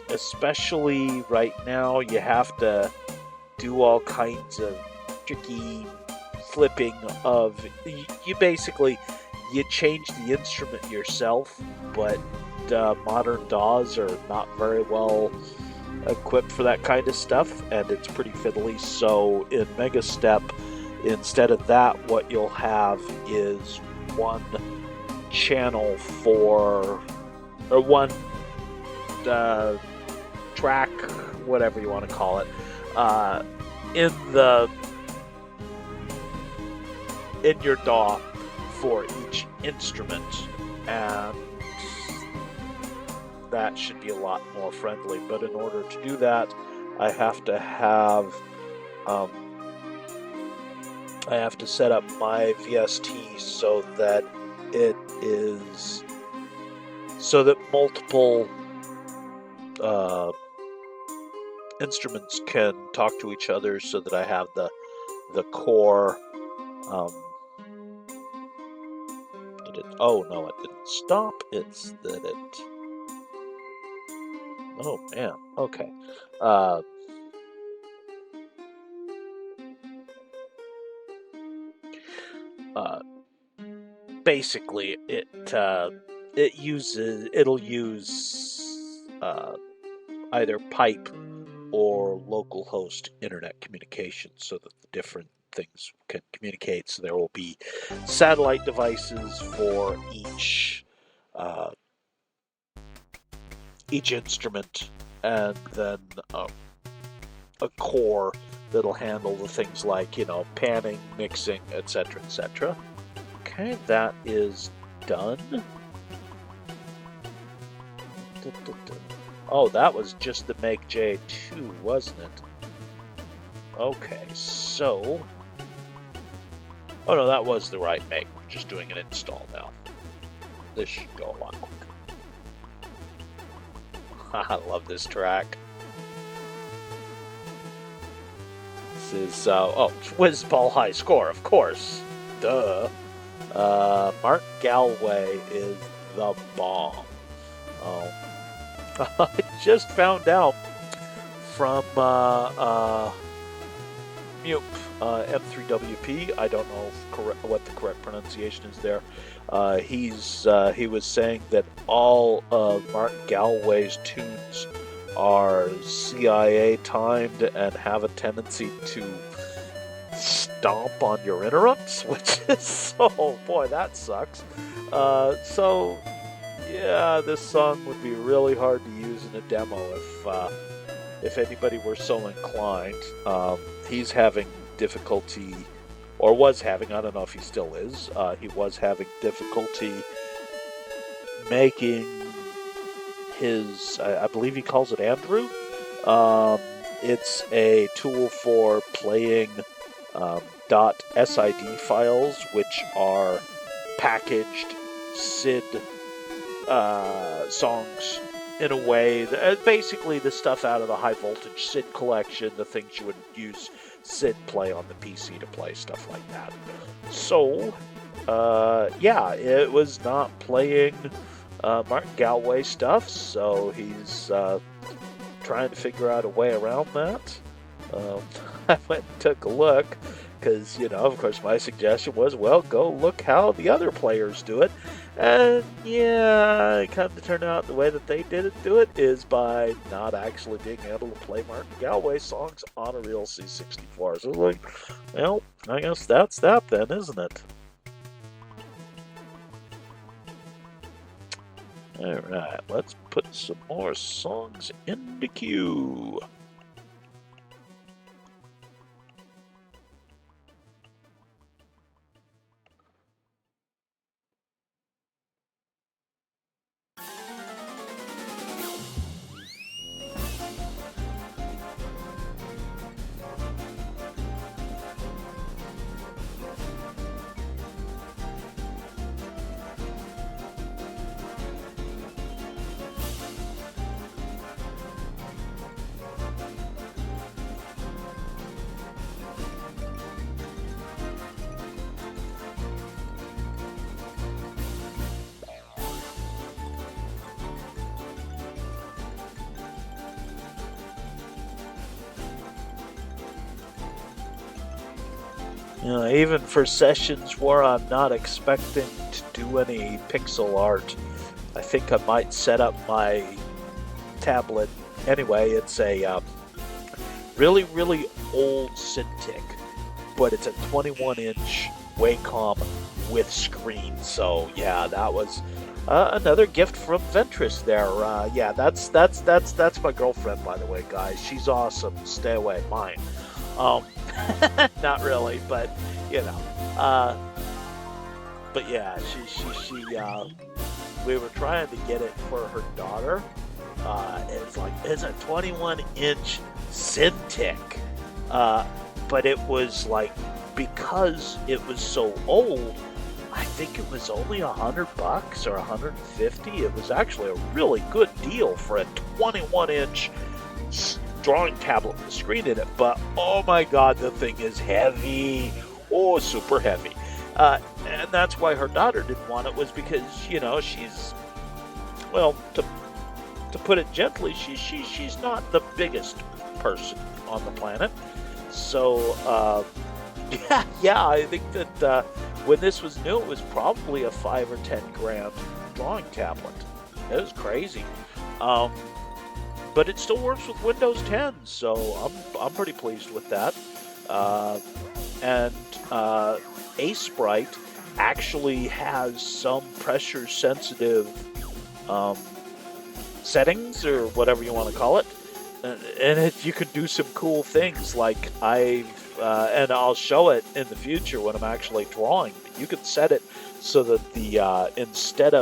especially right now, you have to do all kinds of tricky flipping of you basically you change the instrument yourself, but modern DAWs are not very well equipped for that kind of stuff, and it's pretty fiddly. So in Megastep, instead of that, what you'll have is one channel for, or one track, whatever you want to call it, in your DAW for each instrument, and that should be a lot more friendly. But in order to do that, I have to set up my VST so that multiple instruments can talk to each other, so that I have the core. Oh no, it didn't stop. It's that it. Oh man. Okay. Basically, it'll use either pipe or local host internet communication, so that the different things can communicate. So there will be satellite devices for each instrument, and then a core that'll handle the things like, panning, mixing, etc., etc. Okay, that is done. Oh, that was just the Meg J2, wasn't it? Okay, so... Oh no, that was the right Meg. We're just doing an install now. This should go a lot quicker. I love this track. This is, Whizball High Score, of course. Duh. Mark Galway is the bomb. Oh. I just found out from Mupe, M3WP. I don't know what the correct pronunciation is there. He was saying that all of Mark Galway's tunes are CIA timed and have a tendency to stomp on your interrupts, which is boy, that sucks. So yeah, this song would be really hard to use in a demo if anybody were so inclined. He's having difficulty, or was having, I don't know if he still is, he was having difficulty making his, I believe he calls it Andrew. It's a tool for playing .sid files, which are packaged SID songs in a way that basically the stuff out of the high voltage SID collection, the things you would use SID play on the PC to play stuff like that. So, yeah, it was not playing Mark Galway stuff, so he's trying to figure out a way around that. I went and took a look, because, of course, my suggestion was, well, go look how the other players do it. And yeah, it kind of turned out the way that they do it is by not actually being able to play Mark Galway songs on a real C64. So like, well, I guess that's that then, isn't it? Alright, let's put some more songs in the queue. Even for sessions where I'm not expecting to do any pixel art, I think I might set up my tablet. Anyway, it's a really, really old Cintiq, but it's a 21-inch Wacom with screen. So yeah, that was another gift from Ventress there. Yeah, that's my girlfriend, by the way, guys. She's awesome. Stay away, mine. Um, not really, but you know. Uh, but yeah, she we were trying to get it for her daughter. It's a 21-inch Cintiq, uh, but it was like, because it was so old, I think it was only $100 or 150. It was actually a really good deal for a 21-inch drawing tablet with a screen in it. But oh my god, the thing is heavy. Oh, super heavy. And that's why her daughter didn't want it, was because, she's, well, to put it gently, she's not the biggest person on the planet. So yeah, I think that when this was new, it was probably a 5 or 10 grand drawing tablet. It was crazy. But it still works with Windows 10, so I'm pretty pleased with that. And Aseprite actually has some pressure sensitive settings, or whatever you want to call it, and you can do some cool things. Like and I'll show it in the future when I'm actually drawing. You can set it so that the instead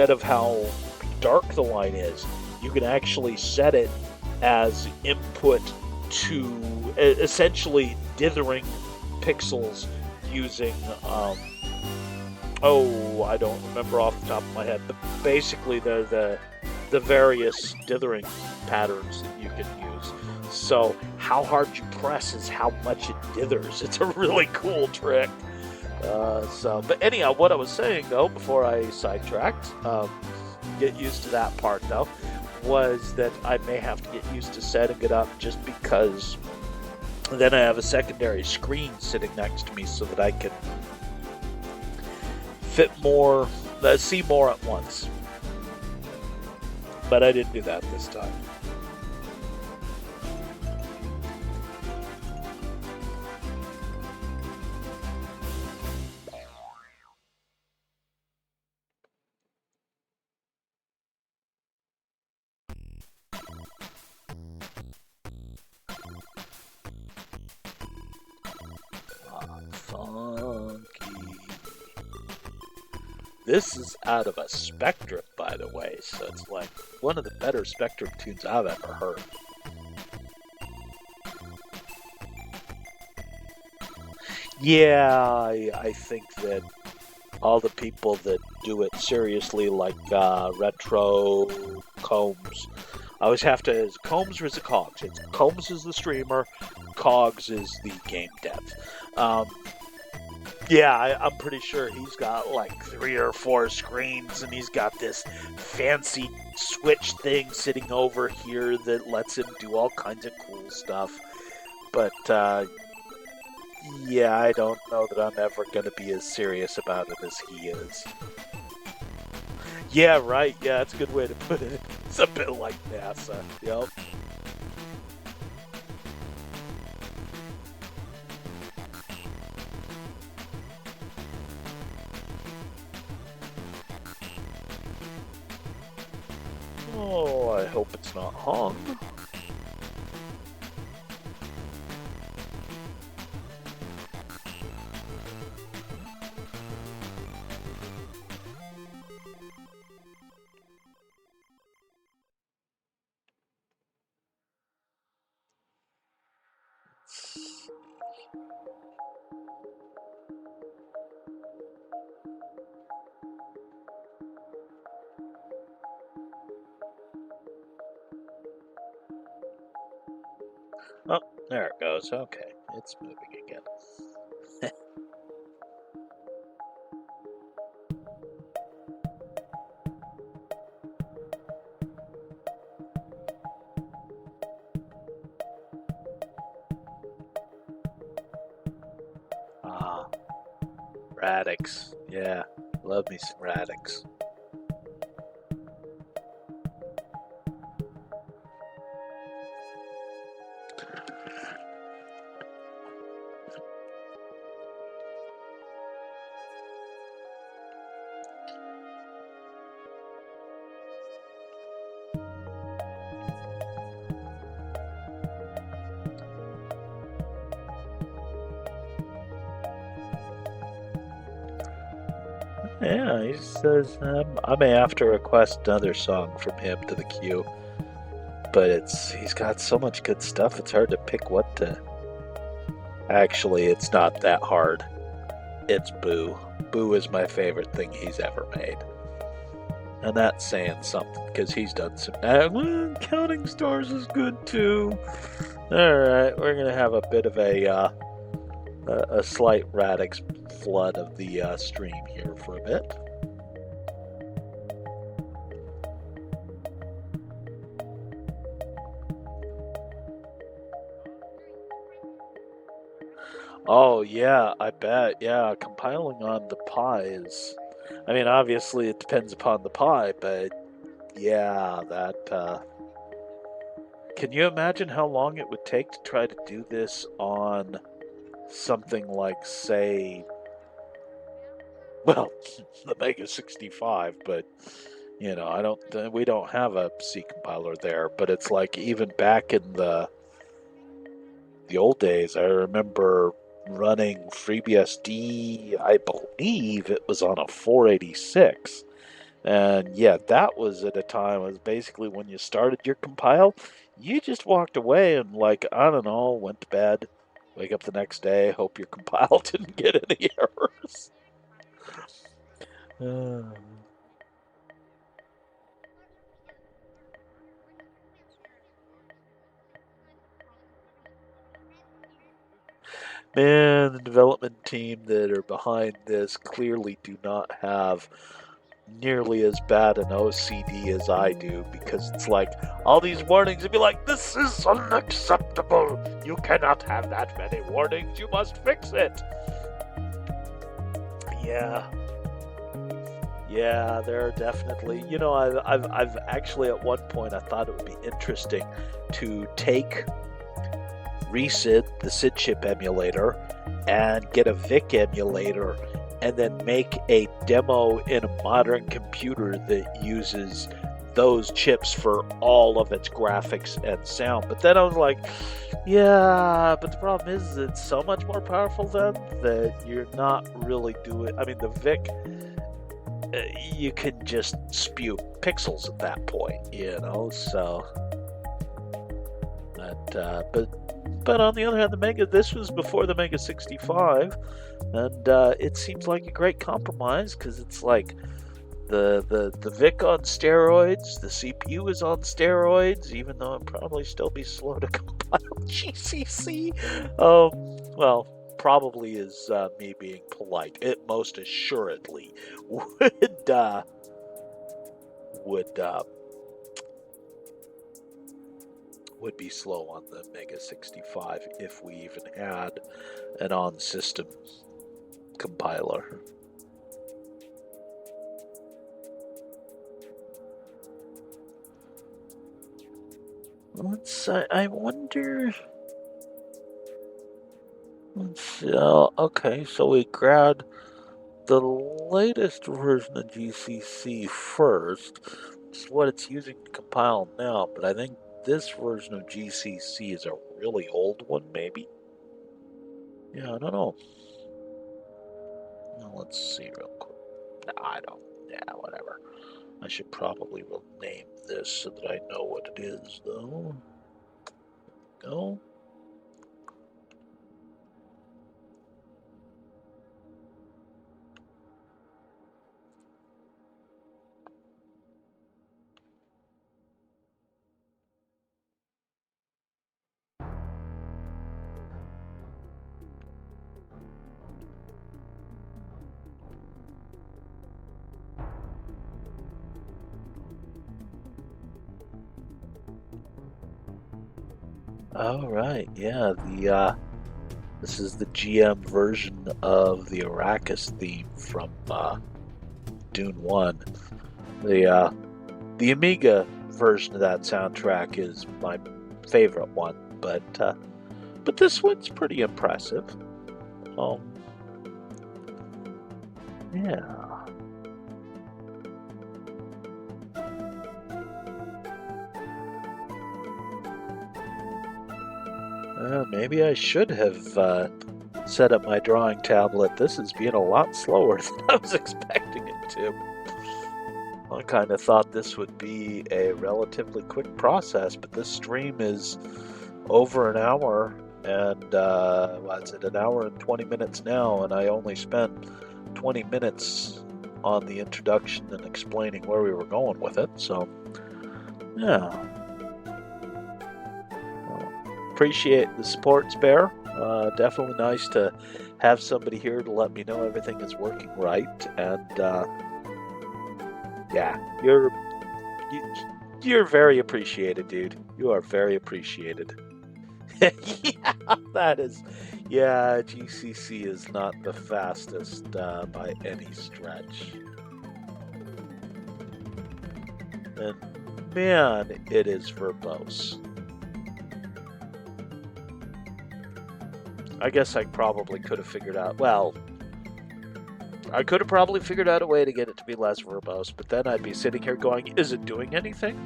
of how dark the line is, you can actually set it as input to essentially dithering pixels using I don't remember off the top of my head, but basically the various dithering patterns that you can use. So how hard you press is how much it dithers. It's a really cool trick. But anyhow, what I was saying though, before I sidetracked, get used to that part though, was that I may have to get used to setting it up, just because then I have a secondary screen sitting next to me so that I can fit more, see more at once. But I didn't do that this time. Funky. This is out of a Spectrum, by the way, so it's like one of the better Spectrum tunes I've ever heard. Yeah, I think that all the people that do it seriously, like Retro, Combs, I always have to, is Combs or is it Cogs? It's Combs is the streamer, Cogs is the game dev. Yeah, I'm pretty sure he's got like 3 or 4 screens, and he's got this fancy switch thing sitting over here that lets him do all kinds of cool stuff. But yeah, I don't know that I'm ever going to be as serious about it as he is. Yeah, right. Yeah, that's a good way to put it. It's a bit like NASA. Yep. Oh, I hope it's not hung. Oh, there it goes. Okay, it's moving again. Radix. Yeah, love me some Radix. Yeah, he says I may have to request another song from him to the queue, but he's got so much good stuff. It's hard to pick what to. Actually, it's not that hard. It's Boo. Boo is my favorite thing he's ever made, and that's saying something because he's done some. Counting Stars is good too. All right, we're gonna have a bit of a slight Radix flood of the stream here for a bit. Oh yeah, I bet. Yeah, compiling on the Pi is. I mean, obviously it depends upon the Pi, but yeah, that. Can you imagine how long it would take to try to do this on something like, say, well, the Mega 65? But I don't. We don't have a C compiler there, but it's like even back in the old days, I remember running FreeBSD. I believe it was on a 486, and yeah, that was at a time. It was basically when you started your compile, you just walked away and like I don't know, went to bed, wake up the next day, hope your compile didn't get any errors. Man, the development team that are behind this clearly do not have nearly as bad an OCD as I do, because it's like all these warnings and be like, this is unacceptable. You cannot have that many warnings. You must fix it. Yeah. Yeah, there are definitely. I've actually at one point I thought it would be interesting to take ReSID, the SID chip emulator, and get a VIC emulator and then make a demo in a modern computer that uses those chips for all of its graphics and sound. But then I was like, yeah, but the problem is it's so much more powerful then that you're not really doing. I mean, the VIC, you can just spew pixels at that point, so. But on the other hand, this was before the Mega 65, and it seems like a great compromise because it's like the VIC on steroids, the CPU is on steroids, even though it'd probably still be slow to compile GCC. Well, probably is me being polite. It most assuredly would be slow on the Mega 65 if we even had an on-system compiler. I wonder. Let's see. Okay, so we grabbed the latest version of GCC first, which is what it's using to compile now, but I think this version of GCC is a really old one, maybe? Yeah, I don't know. Now, let's see real quick. No, I don't. Yeah, whatever. I should probably rename this so that I know what it is, though. Go. All right, yeah, This is the GM version of the Arrakis theme from Dune 1. The Amiga version of that soundtrack is my favorite one, but this one's pretty impressive. Yeah. Maybe I should have set up my drawing tablet. This is being a lot slower than I was expecting it to. I kind of thought this would be a relatively quick process, but this stream is over an hour, and what's it, an hour and 20 minutes now, and I only spent 20 minutes on the introduction and explaining where we were going with it, so yeah. Appreciate the support, Spare. Definitely nice to have somebody here to let me know everything is working right, and yeah, you're very appreciated, dude. You are very appreciated. Yeah, that is. Yeah, GCC is not the fastest by any stretch, and man, it is verbose. I guess I probably could have figured out. Well, I could have probably figured out a way to get it to be less verbose, but then I'd be sitting here going, is it doing anything?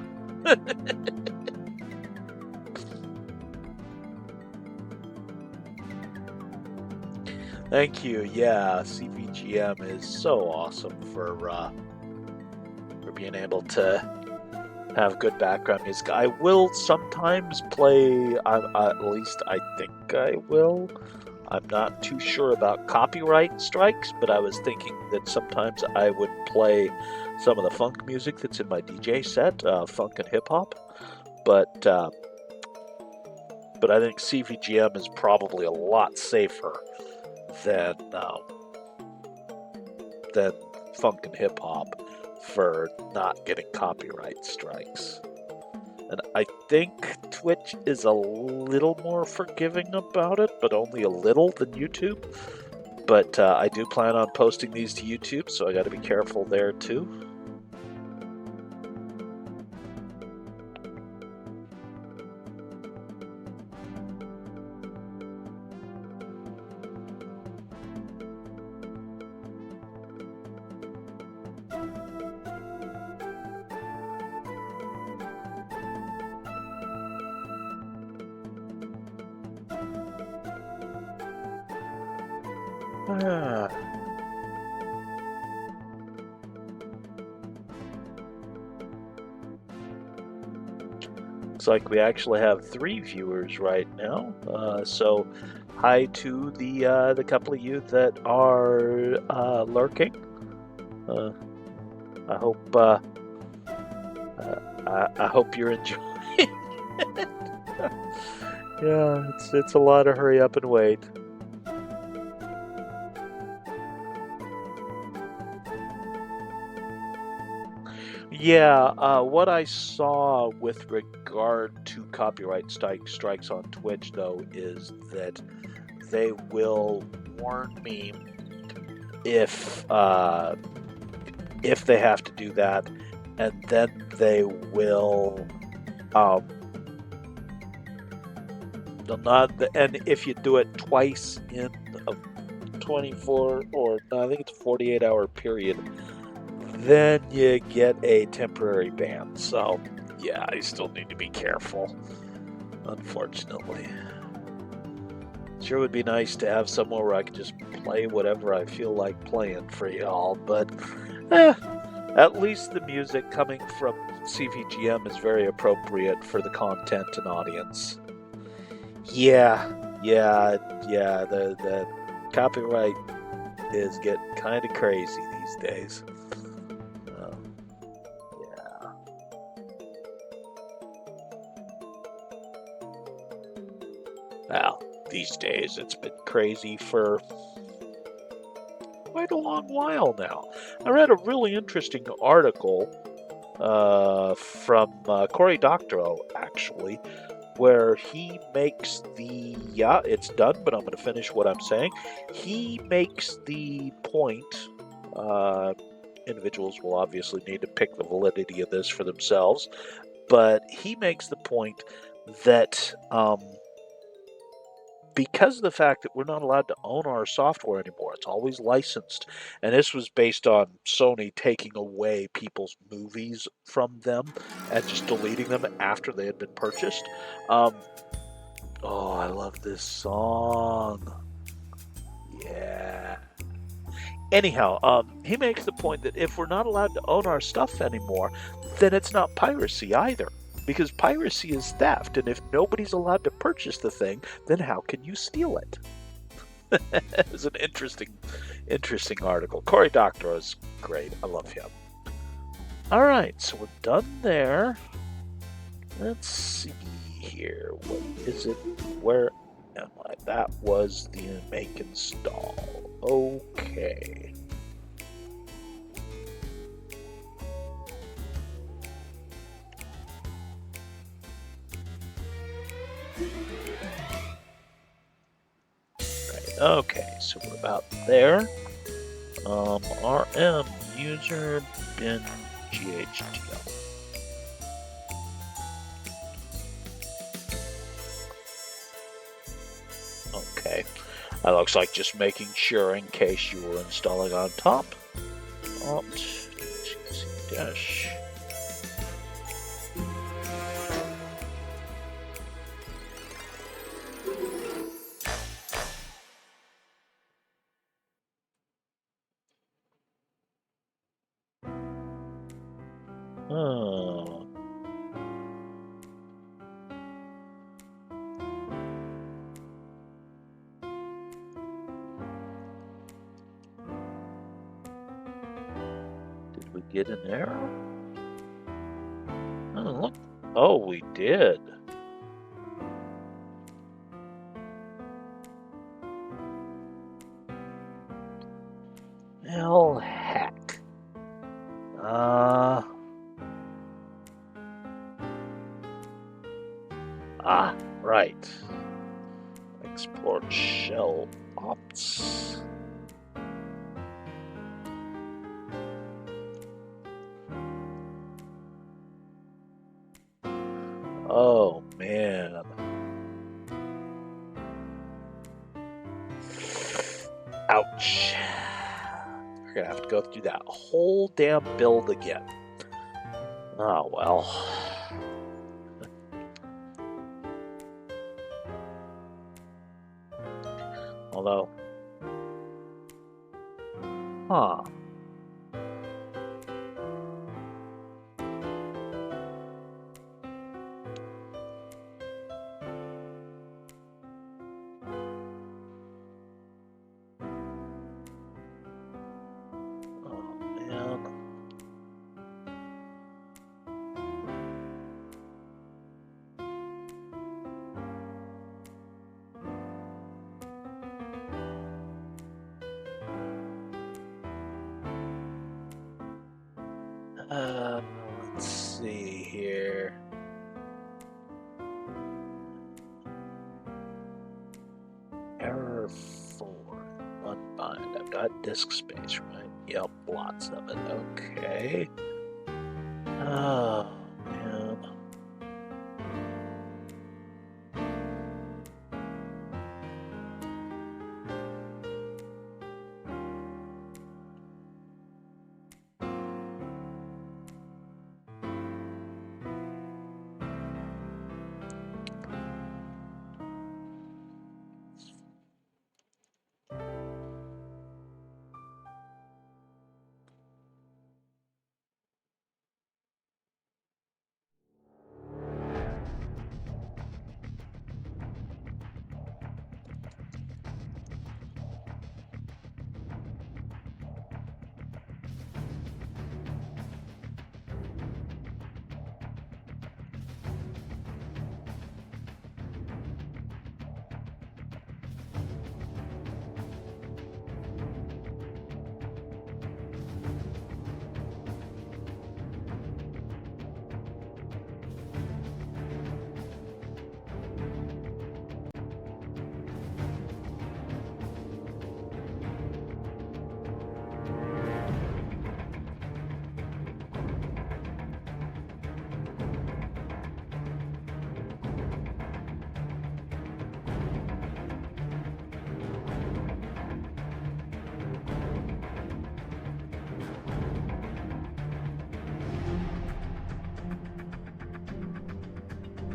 Thank you. Yeah, CVGM is so awesome for being able to have good background music. I will sometimes play, at least I think I will. I'm not too sure about copyright strikes, but I was thinking that sometimes I would play some of the funk music that's in my DJ set, funk and hip hop. But I think CVGM is probably a lot safer than funk and hip hop for not getting copyright strikes. And I think Twitch is a little more forgiving about it, but only a little than YouTube. But I do plan on posting these to YouTube, so I got to be careful there too. Looks like we actually have 3 viewers right now. So hi to the couple of you that are lurking. I hope you're enjoying it. Yeah, it's a lot of hurry up and wait. Yeah, what I saw with regard to copyright strikes on Twitch, though, is that they will warn me if they have to do that, and then they will they'll not. And if you do it twice in a 24 or no, I think it's a 48-hour period, then you get a temporary ban. So, yeah, I still need to be careful, unfortunately. Sure would be nice to have somewhere where I could just play whatever I feel like playing for y'all, but at least the music coming from CVGM is very appropriate for the content and audience. Yeah, the copyright is getting kind of crazy these days. Well, these days it's been crazy for quite a long while now. I read a really interesting article from Cory Doctorow, actually, where he makes the, yeah, it's done, but I'm going to finish what I'm saying. He makes the point. Individuals will obviously need to pick the validity of this for themselves, but he makes the point that because of the fact that we're not allowed to own our software anymore, it's always licensed. And this was based on Sony taking away people's movies from them and just deleting them after they had been purchased. Oh, I love this song. Yeah. Anyhow, he makes the point that if we're not allowed to own our stuff anymore, then it's not piracy either. Because piracy is theft, and if nobody's allowed to purchase the thing, then how can you steal it? It's an interesting article. Cory Doctorow is great. I love him. All right, so we're done there. Let's see here. What is it? Where am I? That was the make install. Okay. Right, okay, so we're about there. RM user bin GHDL. Okay, that looks like just making sure in case you were installing on top. Alt dash. Oh. Did we get an error? Oh, look. Oh, we did. Well, heck. Right. Export shell ops. Oh, man. Ouch. We're gonna have to go through that whole damn build again. Oh, well. Although, huh. Oh, man. Let's see here. Error 4. Unbind. I've got disk space, right? Yep, lots of it. Okay. Oh, man.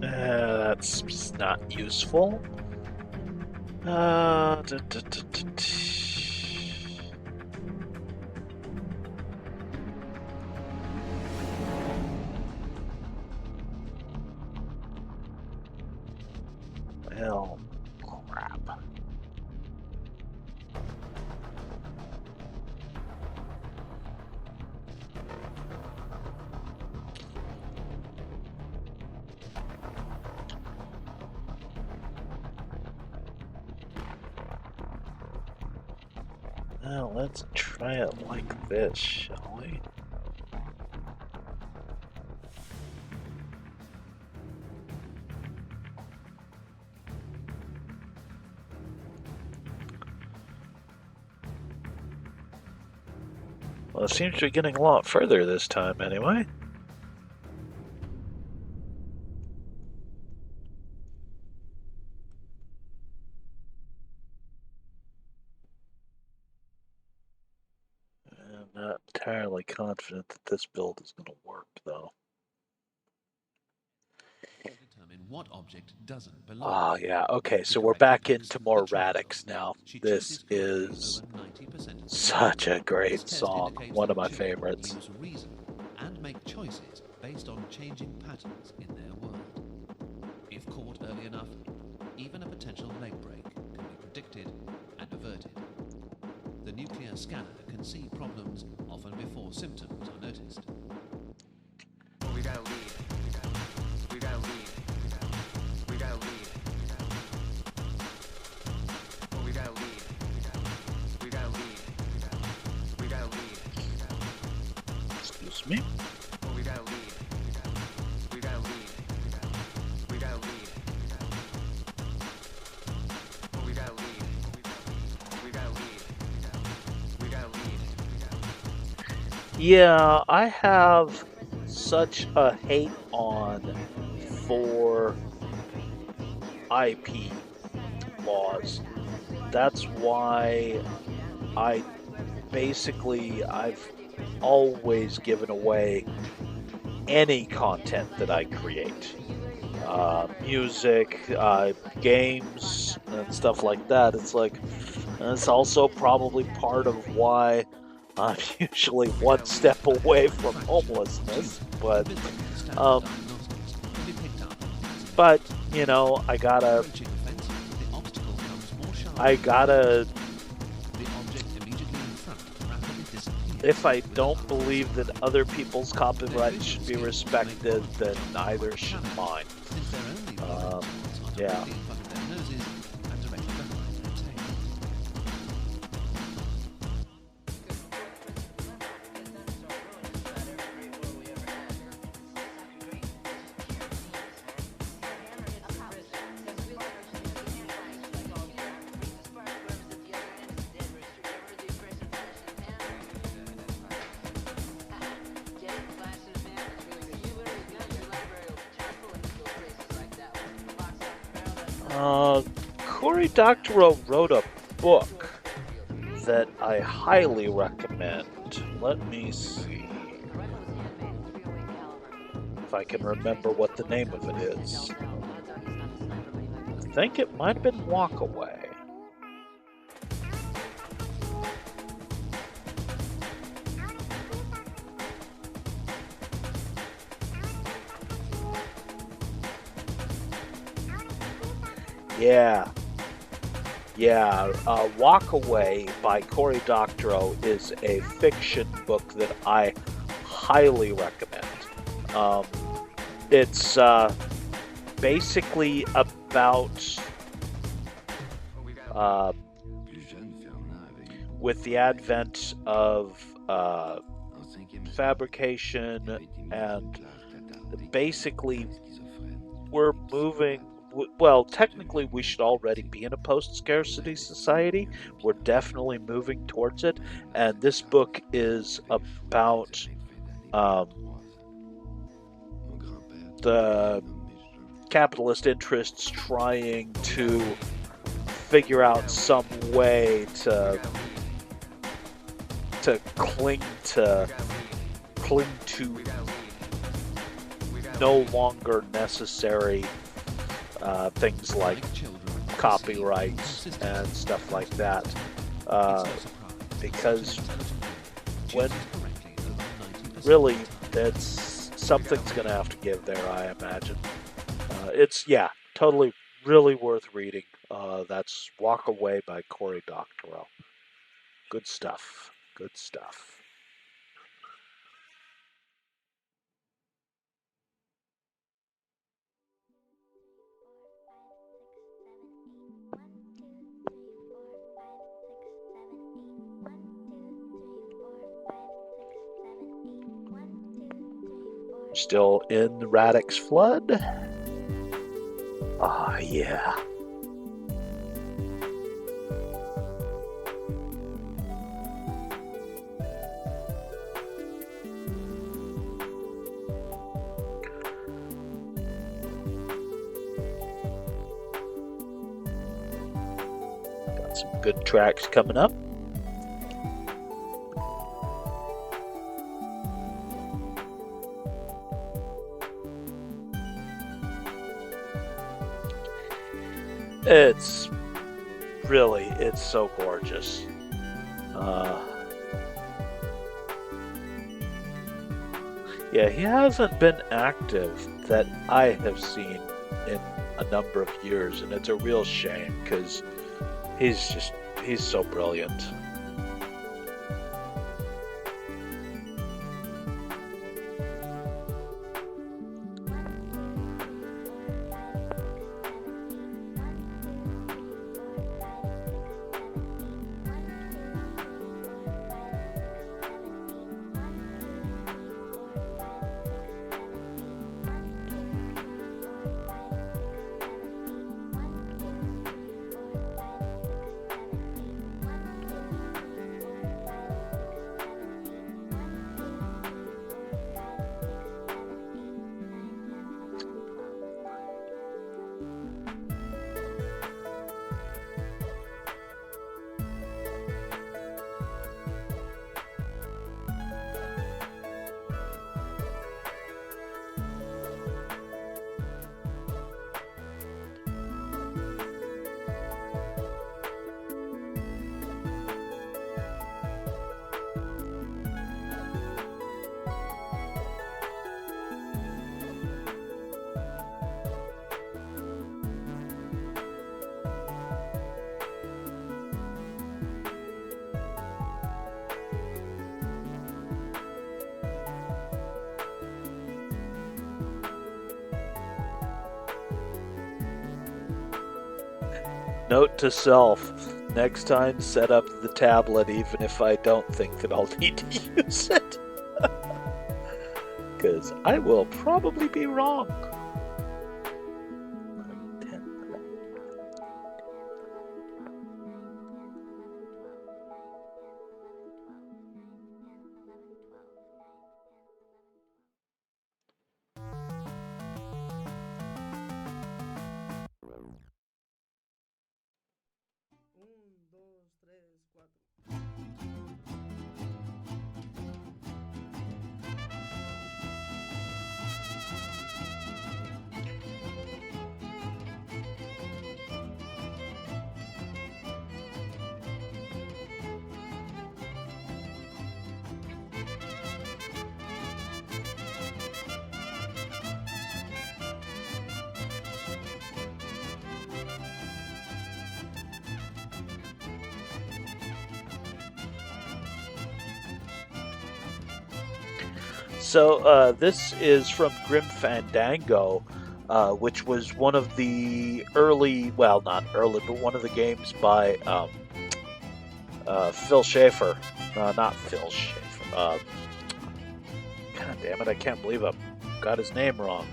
That's not useful. Well, crap. Well, let's try it like this, shall we? Well, it seems to be getting a lot further this time, anyway. I'm not entirely confident that this build is going to work, though. Determine what object doesn't belong. Ah, yeah. Okay, so we're back into more Radix now. This is such a great song. One of my favorites. Use reason and make choices based on changing patterns in their world. If caught early enough, even a potential leg break can be predicted and averted. The nuclear scanner can see problems often before symptoms are noticed. We got a lead. We got a lead. We got a lead. We got a lead. We got a lead. We got a lead. Excuse me. We got a lead. We got a lead. We got a lead. We got a lead. We got a lead. We got a lead. Yeah, I have such a hate on for IP laws. That's why I've always given away any content that I create. Music, games, and stuff like that. It's also probably part of why I'm usually one step away from homelessness, but you know, I gotta if I don't believe that other people's copyright should be respected, then neither should mine. Yeah. Cory Doctorow wrote a book that I highly recommend. Let me see if I can remember what the name of it is. I think it might have been Walkaway. Yeah, Walkaway by Cory Doctorow is a fiction book that I highly recommend. It's basically about with the advent of fabrication, and basically we're moving. Well, technically, we should already be in a post-scarcity society. We're definitely moving towards it, and this book is about the capitalist interests trying to figure out some way to cling to no longer necessary things like Make children copyrights receive and assistance. stuff like that. It's no surprise Because that intelligent women when choose correctly over 90% really of the time. that's something's going to have to give there, I imagine. It's, yeah, totally really worth reading. That's Walk Away by Cory Doctorow. Good stuff. Good stuff. Still in the Radix Flood? Ah, yeah. Got some good tracks coming up. It's really, it's so gorgeous. Yeah, he hasn't been active that I have seen in a number of years, and it's a real shame because he's so brilliant. Note to self, next time set up the tablet even if I don't think that I'll need to use it. Because I will probably be wrong. 10, 11, So this is from Grim Fandango, which was one of the early, well, not early, but one of the games by Phil Schaefer. Not Phil Schaefer. God damn it, I can't believe I got his name wrong.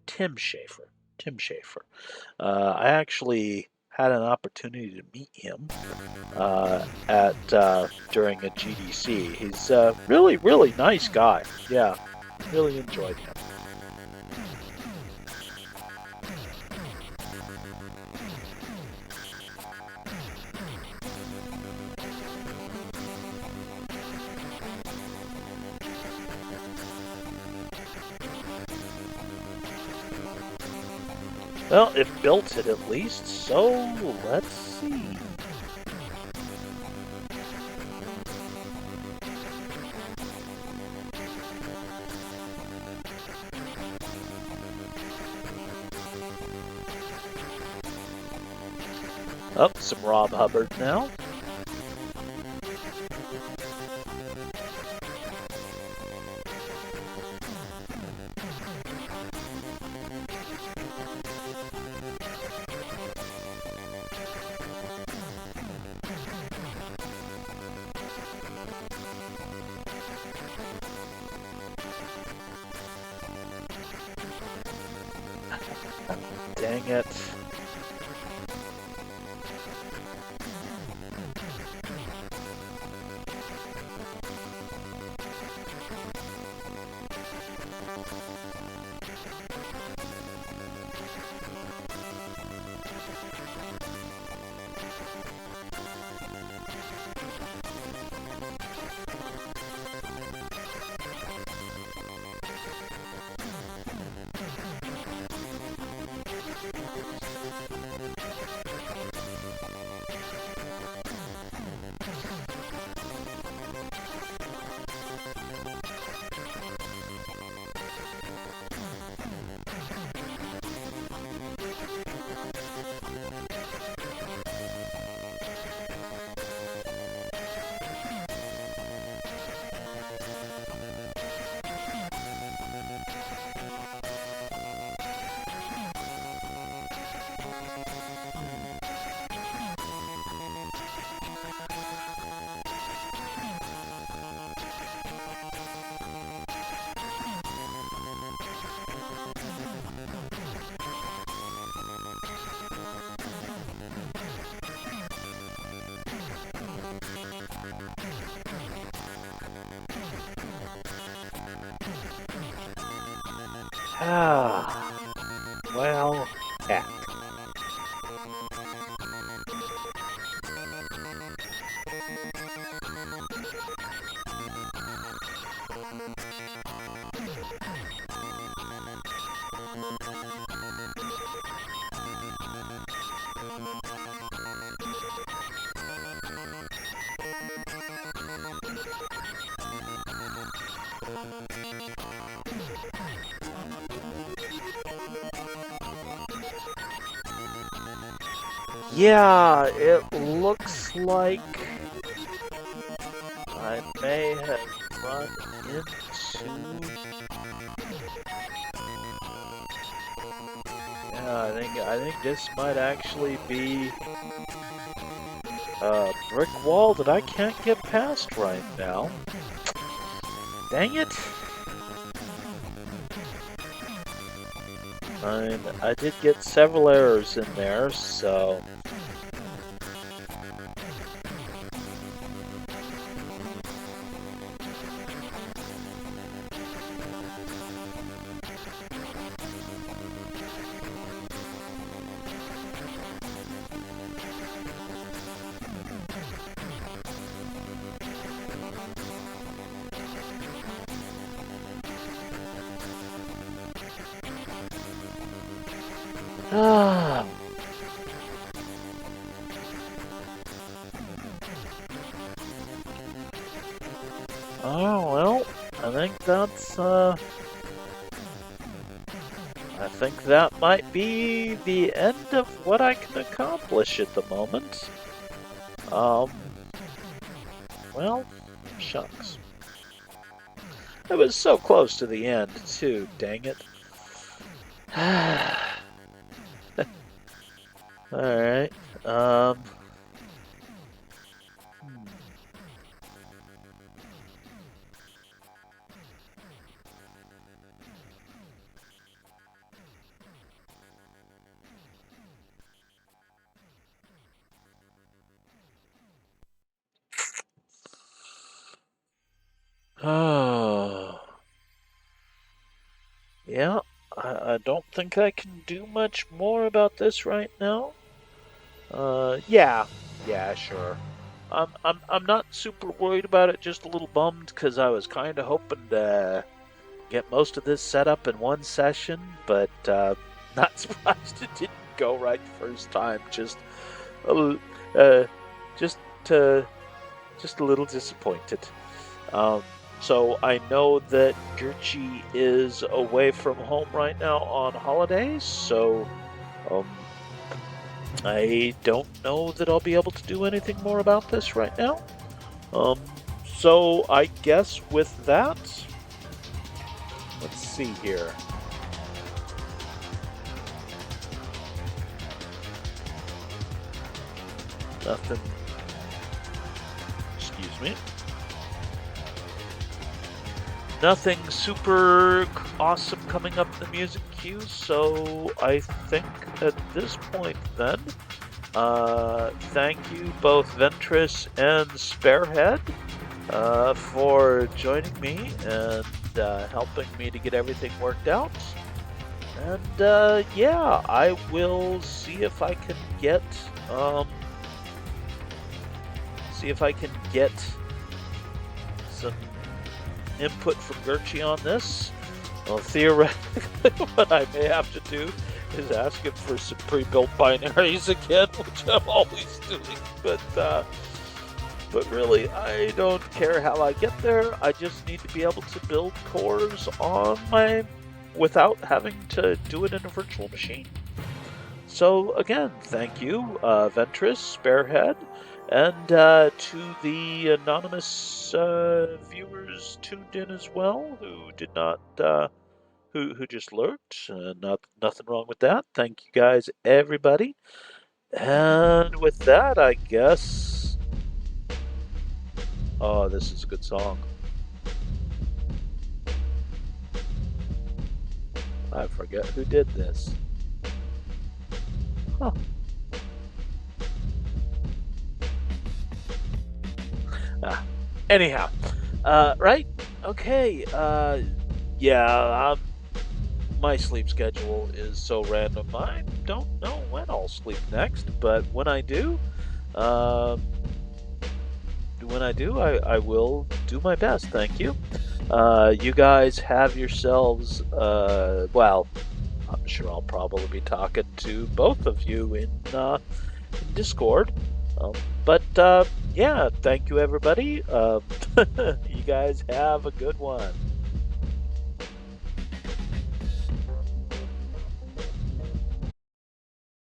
Tim Schaefer. Tim Schaefer. I actually had an opportunity to meet him at during a GDC. He's a really, really nice guy. Yeah, really enjoyed him. Well, it built it at least, so let's see. Oh, some Rob Hubbard now. Dang it. Ah, well, heck. Yeah, it looks like I may have run into... Yeah, I think this might actually be a brick wall that I can't get past right now. Dang it! I did get several errors in there, so... Ah. Oh, well, I think that's, I think that might be the end of what I can accomplish at the moment. Well, shucks. It was so close to the end, too, dang it. Alright, Oh. Yeah, I don't think I can do much more about this right now. Yeah, sure. I'm not super worried about it. Just a little bummed because I was kind of hoping to get most of this set up in one session, but not surprised it didn't go right the first time. A, uh, just, uh, just a little disappointed. Um, so I know that Gurchi is away from home right now on holidays, so um, I don't know that I'll be able to do anything more about this right now. Um, so I guess with that, let's see here. Nothing. Excuse me. Nothing super awesome coming up in the music queue, so I think at this point then, thank you both Ventress and Sparehead for joining me and helping me to get everything worked out. And yeah, I will see if I can get some input from Gurchi on this. Well, theoretically, what I may have to do is ask him for some pre-built binaries again, which I'm always doing. But really, I don't care how I get there. I just need to be able to build cores on without having to do it in a virtual machine. So again, thank you, Ventress, Sparehead, and to the anonymous viewers tuned in as well, who did not, who just lurked. Nothing wrong with that. Thank you guys, everybody. And with that, I guess. Oh, this is a good song. I forget who did this. Huh. Anyhow, right? Okay. Yeah. My sleep schedule is so random. I don't know when I'll sleep next, but when I do, I will do my best. Thank you. You guys have yourselves. Well, I'm sure I'll probably be talking to both of you in Discord. But yeah, thank you, everybody. You guys have a good one.